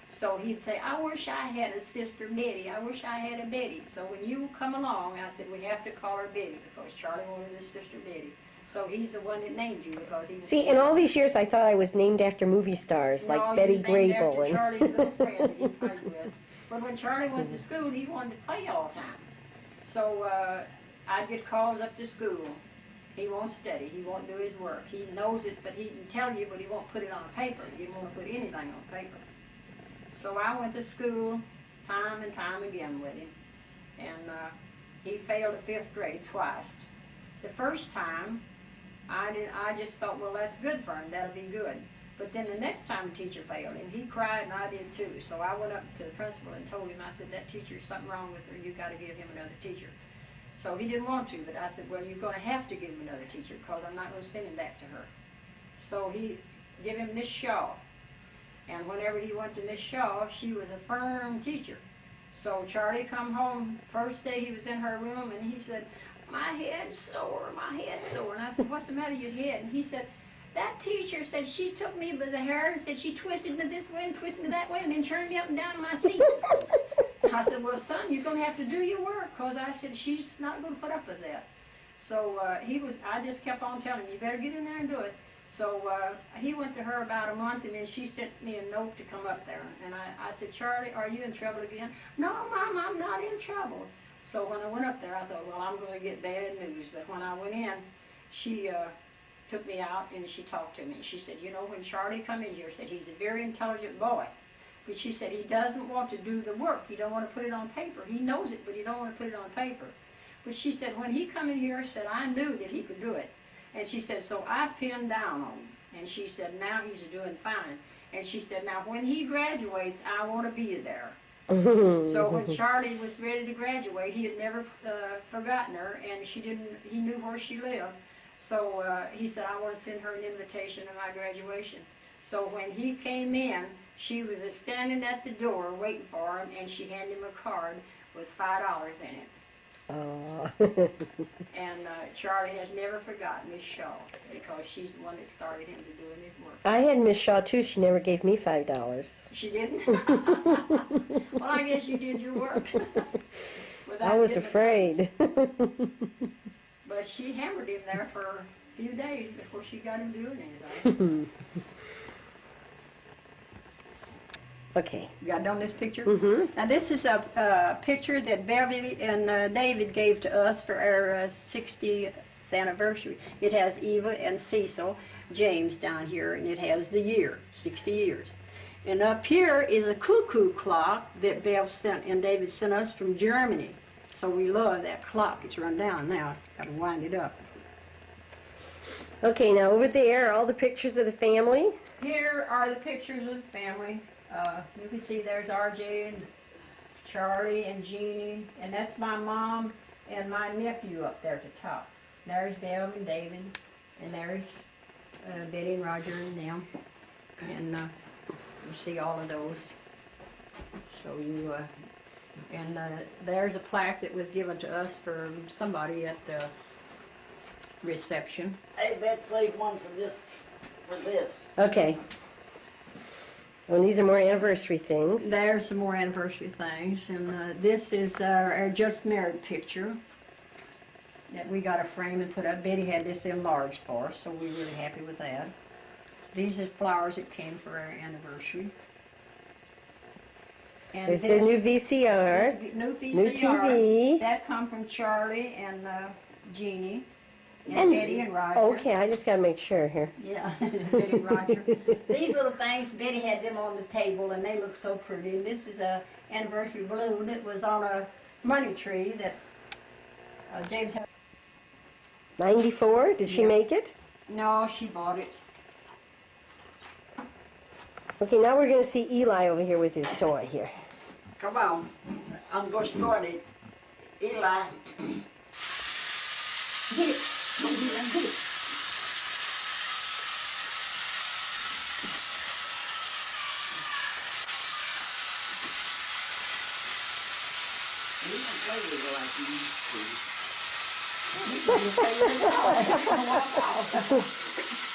So he'd say, I wish I had a sister Betty. I wish I had a Betty. So when you come along, I said, we have to call her Betty because Charlie wanted his sister Betty. So he's the one that named you because he was... See, in all these years, I thought I was named after movie stars like Betty Grable. No, Charlie's little friend that he played with. But when Charlie went to school, he wanted to play all the time. So I'd get calls up to school. He won't study. He won't do his work. He knows it, but he can tell you, but he won't put it on paper. He didn't want to put anything on paper. So I went to school time and time again with him. And he failed the 5th grade twice. The first time, I just thought, well, that's good for him. That'll be good. But then the next time the teacher failed him, he cried and I did too. So I went up to the principal and told him, I said, that teacher's something wrong with her. You got to give him another teacher. So he didn't want to, but I said, well, you're going to have to give him another teacher because I'm not going to send him back to her. So he gave him Miss Shaw. And whenever he went to Miss Shaw, she was a firm teacher. So Charlie come home, first day he was in her room, and he said, my head's sore, my head's sore. And I said, what's the matter with your head? And he said, that teacher said she took me by the hair and said she twisted me this way and twisted me that way and then turned me up and down in my seat. I said, well, son, you're going to have to do your work because I said she's not going to put up with that. So I just kept on telling him, you better get in there and do it. So he went to her about a month, and then she sent me a note to come up there. And I said, Charlie, are you in trouble again? No, Mom, I'm not in trouble. So when I went up there, I thought, well, I'm going to get bad news. But when I went in, she took me out and she talked to me. She said, you know, when Charlie come in here, said he's a very intelligent boy. But she said he doesn't want to do the work. He don't want to put it on paper. He knows it, but he don't want to put it on paper. But she said when he come in here, said I knew that he could do it. And she said, so I pinned down on him. And she said, now he's doing fine. And she said, now when he graduates, I want to be there. So when Charlie was ready to graduate, he had never forgotten her, and he knew where she lived. So he said, I want to send her an invitation to my graduation. So when he came in, she was standing at the door waiting for him, and she handed him a card with $5 in it. Oh. And Charlie has never forgotten Miss Shaw, because she's the one that started him to doing his work. I had Miss Shaw too. She never gave me $5. She didn't? Well, I guess you did your work. I was afraid. But she hammered him there for a few days before she got him doing anything. Okay. You got done this picture? Mm-hmm. Now this is a picture that Beverly and David gave to us for our 60th anniversary. It has Eva and Cecil, James down here, and it has the year, 60 years. And up here is a cuckoo clock that Bev sent and David sent us from Germany. So we love that clock. It's run down now. Got to wind it up. Okay, now over there are all the pictures of the family. Here are the pictures of the family. You can see there's RJ and Charlie and Jeannie, and that's my mom and my nephew up there at the top. There's Bev and David, and there's Betty and Roger and them, and you see all of those. So you, and there's a plaque that was given to us from somebody at the reception. Hey, Beth, save one for this. Okay. Well, these are more anniversary things. There's some more anniversary things, and this is our just married picture that we got a frame and put up. Betty had this enlarged for us, so we're really happy with that. These are flowers that came for our anniversary. And There's the new VCR. this new VCR. New TV. That come from Charlie and Jeannie. And Betty and Roger. Okay, I just got to make sure here. Yeah, Betty and Roger. These little things, Betty had them on the table, and they look so pretty. And this is a anniversary balloon. It was on a money tree that James had. 94? Did she Yeah. make it? No, she bought it. Okay, now we're going to see Eli over here with his toy here. Come on. I'm going to start it. Eli. Get it. Don't get it. Get it. We don't play with it like you used to.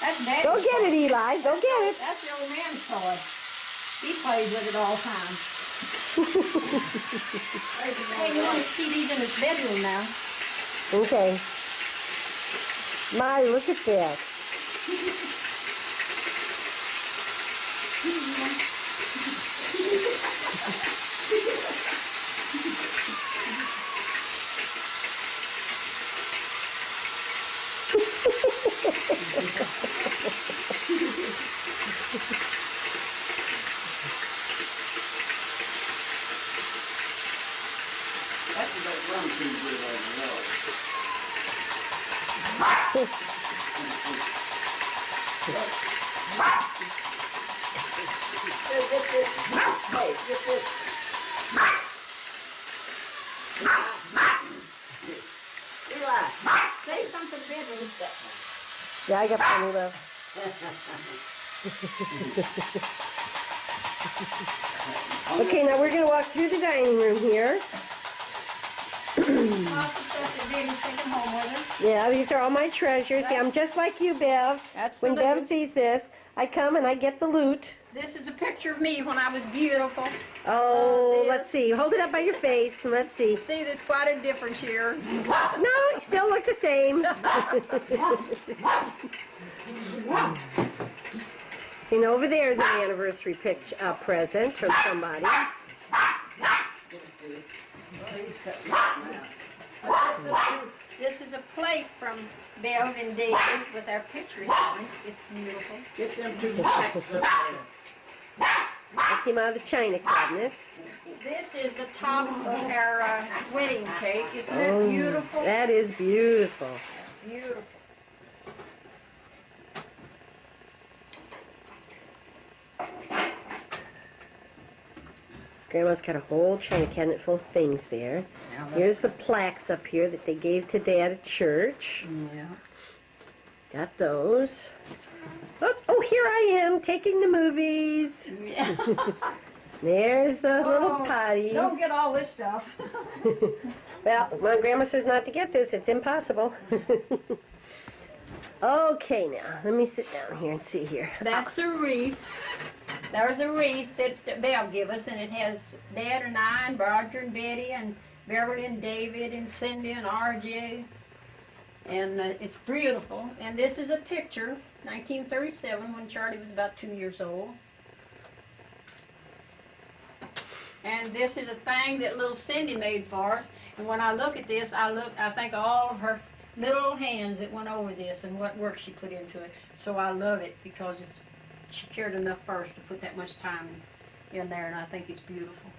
That's Daddy's Go get toy. it, Eli. Go get it. That's the old man's toy. He plays with it all the time. Hey, you want to see these in his bedroom now? Okay. My, look at that. That's what that drum too good on the nose. Hey, get this. Hey, get this. Eli, Say something better. Yeah, I got plenty left. Okay, now we're going to walk through the dining room here. Lots of stuff that Betty's taking home with her. Yeah, these are all my treasures. See, I'm just like you, Bev. That's When the Bev loot. sees this, I come and I get the loot. This is a picture of me when I was beautiful. Oh, This. let's see. Hold it up by your face and let's see. See, there's quite a difference here. No, you still look the same. See, now over there is an anniversary present from somebody. This This is a plate from Bev and David with our pictures on it. It's beautiful. Get them two packs up there. That came out of the china cabinet. This is the top of our wedding cake. Isn't that beautiful? That is beautiful. Beautiful. Grandma's got a whole china cabinet full of things there. Here's the plaques up here that they gave to Dad at church. Yeah. Got those. Oh, here I am taking the movies. Yeah. There's the little Oh, potty. Don't get all this stuff. Well, my grandma says not to get this. It's impossible. Okay, now, let me sit down here and see here. That's a wreath. There's a wreath that Belle gave us, and it has Dad and I and Roger and Betty and Beverly and David and Cindy and RJ. And it's beautiful. And this is a picture, 1937, when Charlie was about 2 years old. And this is a thing that little Cindy made for us. And when I look at this, I think of all of her little hands that went over this and what work she put into it. So I love it because she cared enough first to put that much time in there, and I think it's beautiful.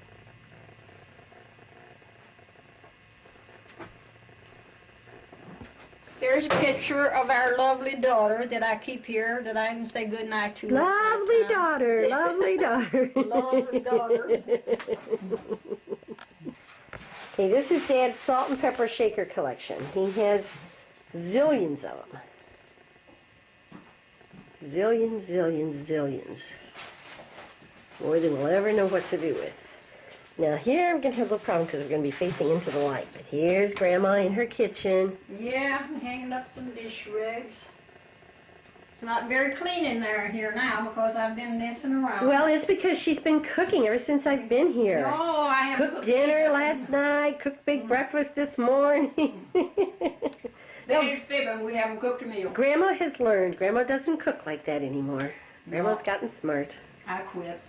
There's a picture of our lovely daughter that I keep here that I can say good night to. Lovely daughter, lovely daughter. Lovely daughter. Okay, this is Dad's salt and pepper shaker collection. He has zillions of them. Zillions, zillions, zillions. More than we'll ever know what to do with. Now here I'm going to have a little problem because we're going to be facing into the light. But here's Grandma in her kitchen. Yeah, I'm hanging up some dish rags. It's not very clean in there here now because I've been messing around. Well, it's because she's been cooking ever since I've been here. No, I haven't Cooked dinner last night, cooked big breakfast this morning. Betty's fibbing, we haven't cooked a meal. Grandma has learned. Grandma doesn't cook like that anymore. Grandma's gotten smart. I quit.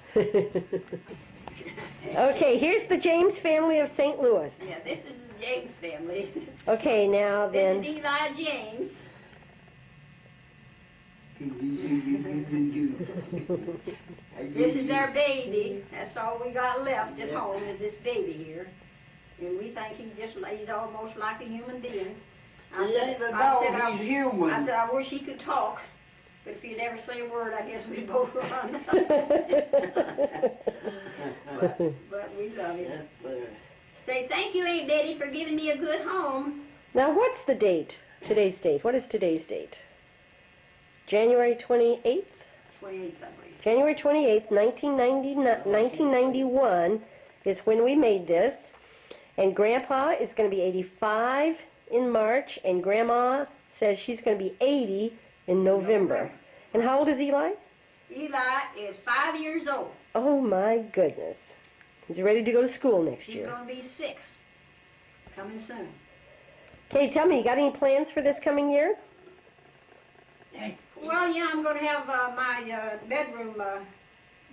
Okay, here's the James family of St. Louis. Yeah, this is the James family. Okay, now This then. is Eli James. This is our baby. That's all we got left at home is this baby here. And we think he's almost like a human being. He ain't a dog, he's human. I said, I wish he could talk. But if he'd ever say a word, I guess we'd both run. but we love him. Say thank you, Aunt Betty, for giving me a good home. Now, what's the date? Today's date. What is today's date? January 28th? 28th, I believe. January 28th, 1991 is when we made this. And Grandpa is going to be 85 in March, and Grandma says she's going to be 80 in November. And how old is Eli? Eli is 5 years old. Oh, my goodness. He's ready to go to school next He's year. going to be 6. Coming soon. Okay, tell me, you got any plans for this coming year? Well, yeah, I'm going to have my bedroom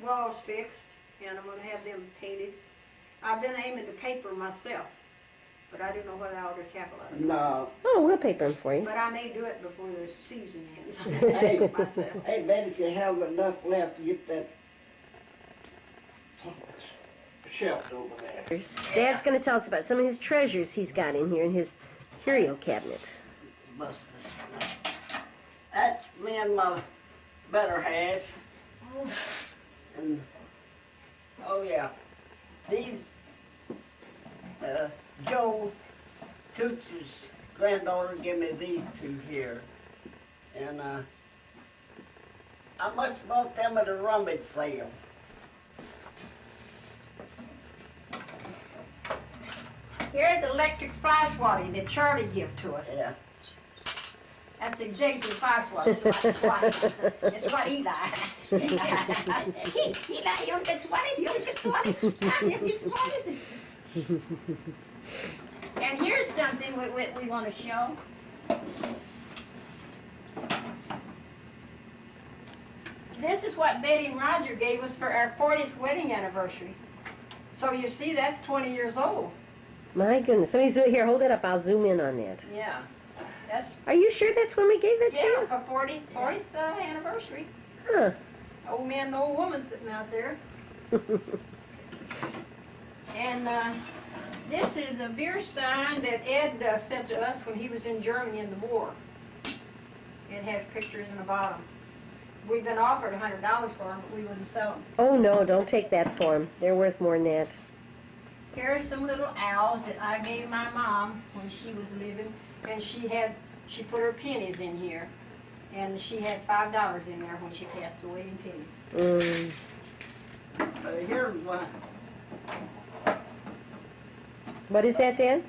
walls fixed, and I'm going to have them painted. I've been aiming to paper myself, but I don't know whether I'll order chapel out of it. No. Oh, we'll paper them for you. But I may do it before the season ends. Hey, myself. hey, Betty, if you have enough left, get that shelf over there. Dad's going to tell us about some of his treasures he's got in here in his curio cabinet. Bust this one up. That's me and my better half. And, oh yeah, these, Joe Toots's granddaughter gave me these two here. And, I must have bought them at a rummage sale. Here's electric fly swatting that Charlie gave to us. Yeah. That's the executive fly swatter. It's what Eli. Eli, you don't get swatted. You don't get swatted. You don't get swatted. And here's something we want to show. This is what Betty and Roger gave us for our 40th wedding anniversary. So you see, that's 20 years old. My goodness. Let me zoom here. Hold it up. I'll zoom in on that. Yeah. That's, Are you sure that's when we gave that to yeah, you? for 40th anniversary. Huh. Old man and old woman sitting out there. And this is a beer stein that Ed sent to us when he was in Germany in the war. It has pictures in the bottom. We've been offered $100 for them, but we wouldn't sell them. Oh, no, don't take that for them. They're worth more than that. Here's some little owls that I gave my mom when she was living, and she put her pennies in here, and she had $5 in there when she passed away in pennies. Here's my What is that, Dan?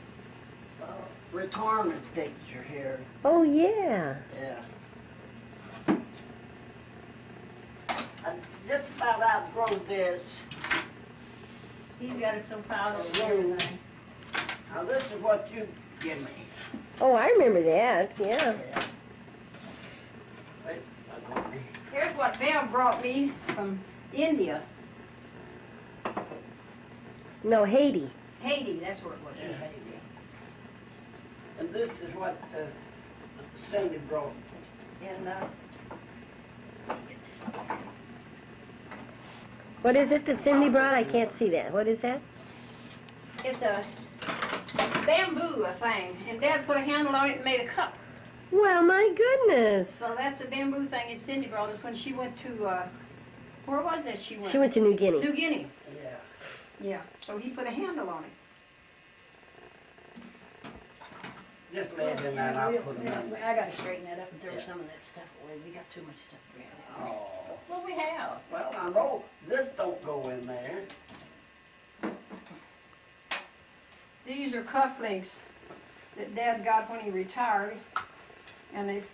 retirement picture here. Oh, yeah. Yeah. I just about outgrow this. He's got it so piled up and everything. Now this is what you give me. Oh, I remember that. Yeah. Here's what Bev brought me from India. No, Haiti. Haiti, that's where it was. Yeah. Haiti. And this is what Cindy brought. And let me get this. What is it that Cindy brought? I can't see that. What is that? It's a bamboo thing, and Dad put a handle on it and made a cup. Well, my goodness. So that's a bamboo thing that Cindy brought us when she went to, where was that she went? She went to New Guinea. New Guinea. Yeah. Yeah, so he put a handle on it. Just lay it in there and I'll put them in. I gotta straighten that up and throw Yeah. some of that stuff away. We got too much stuff around here. Oh. What we have? Well, I know this don't go in there. These are cufflinks that Dad got when he retired. And if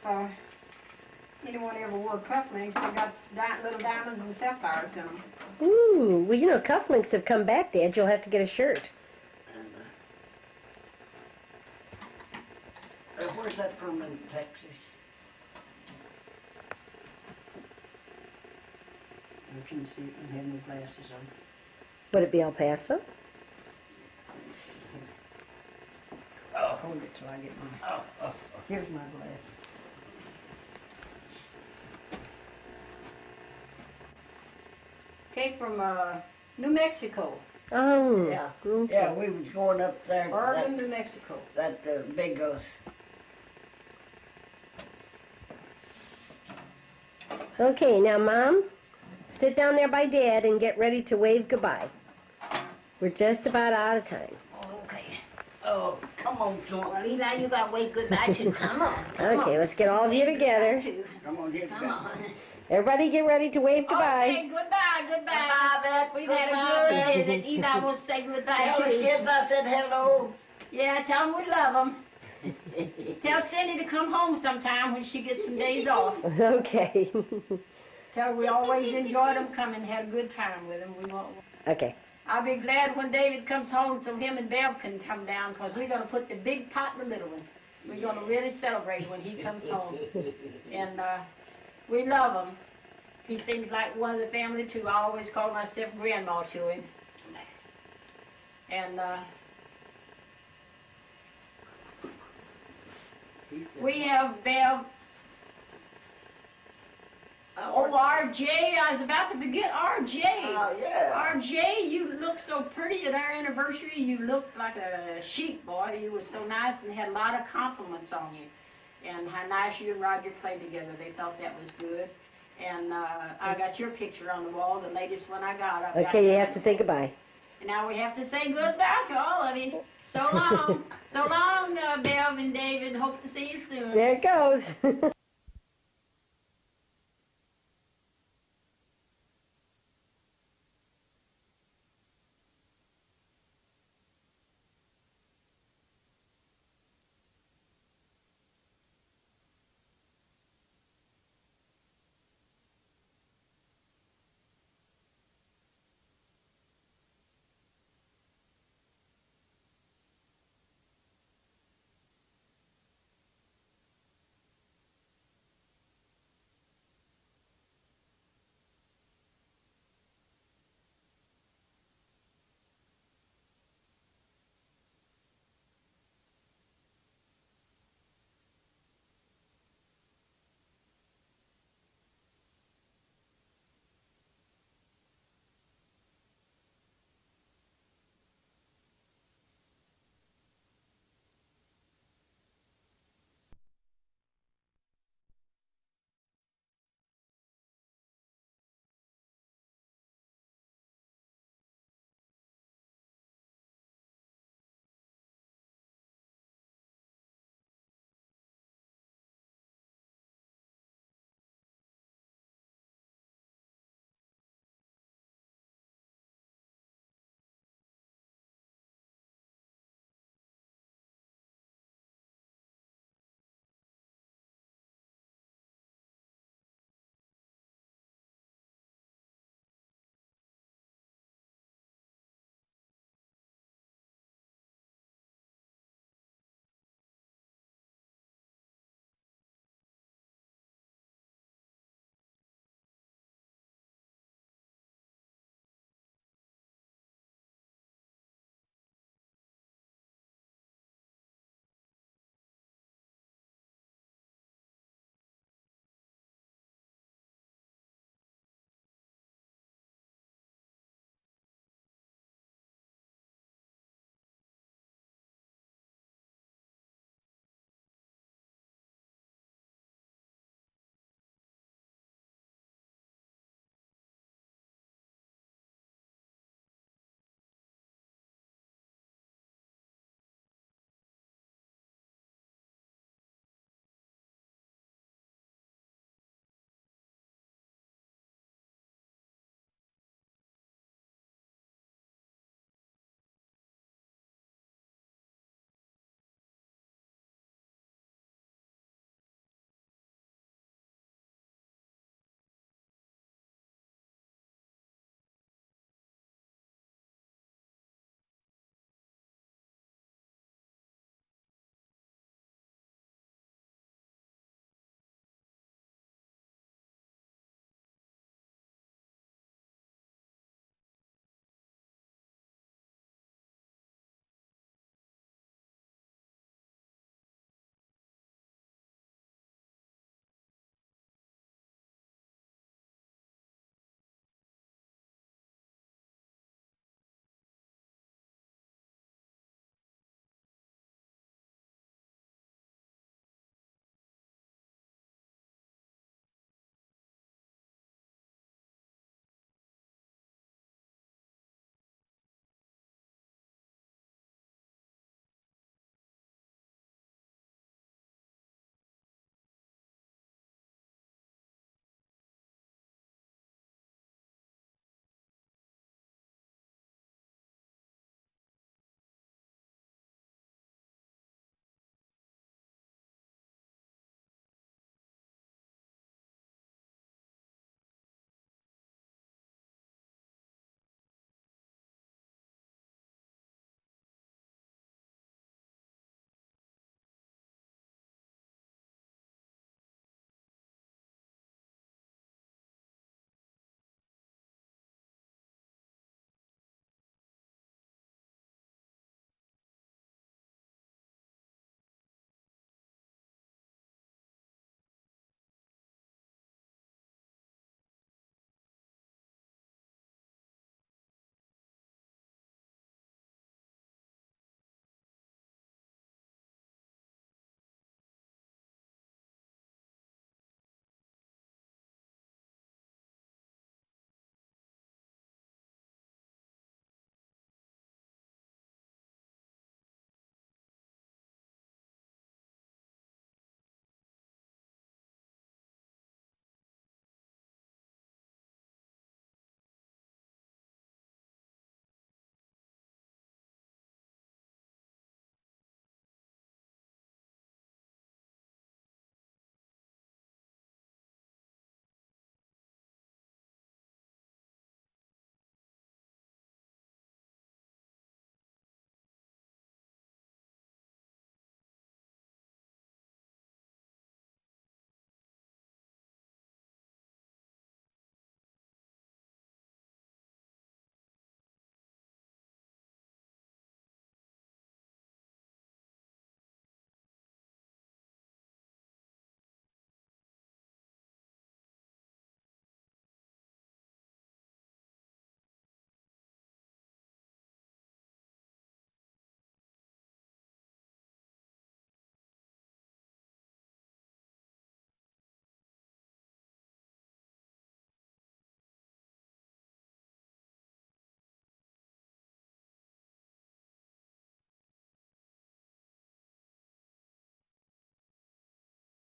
anyone ever wore cufflinks, they got little diamonds and sapphires in them. Ooh, well, you know, cufflinks have come back, Dad. You'll have to get a shirt. And where's that from in Texas? If you can see it, I have my glasses on. Would it be El Paso? Let me see here. Oh. Hold it till I get my. Oh. Here's my glasses. Okay, from New Mexico. Oh. Yeah. Okay. Yeah, we was going up there to Oregon, New Mexico. that big goes. Okay, now, Mom, sit down there by Dad and get ready to wave goodbye. We're just about out of time. Okay. Oh, come on, John. Well, Eli, you gotta wave goodbye too. Come on. Okay, let's get all of you together. Come on, get Come on. Everybody get ready to wave goodbye. Okay, goodbye, goodbye. Goodbye, Beth. We've had Goodbye, a Beth. good visit. Eli will say goodbye Tell the too. kids I said hello. Yeah, tell them we love them. Tell Cindy to come home sometime when she gets some days off. Okay. Tell her we always enjoyed them coming, had a good time with them. We won't. Okay. I'll be glad when David comes home so him and Bev can come down, because we're going to put the big pot in the little one. We're going to really celebrate when he comes home. And we love him. He seems like one of the family too. I always call myself grandma to him. And we have Bev. Oh, RJ, I was about to forget RJ. Oh, yeah. RJ, you look so pretty at our anniversary. You looked like a sheep boy. You were so nice and had a lot of compliments on you. And how nice you and Roger played together. They thought that was good. And I got your picture on the wall, the latest one I got. I've got Okay, you that. have to say goodbye. And now we have to say goodbye to all of you. So long. So long, Bev and David. Hope to see you soon. There it goes.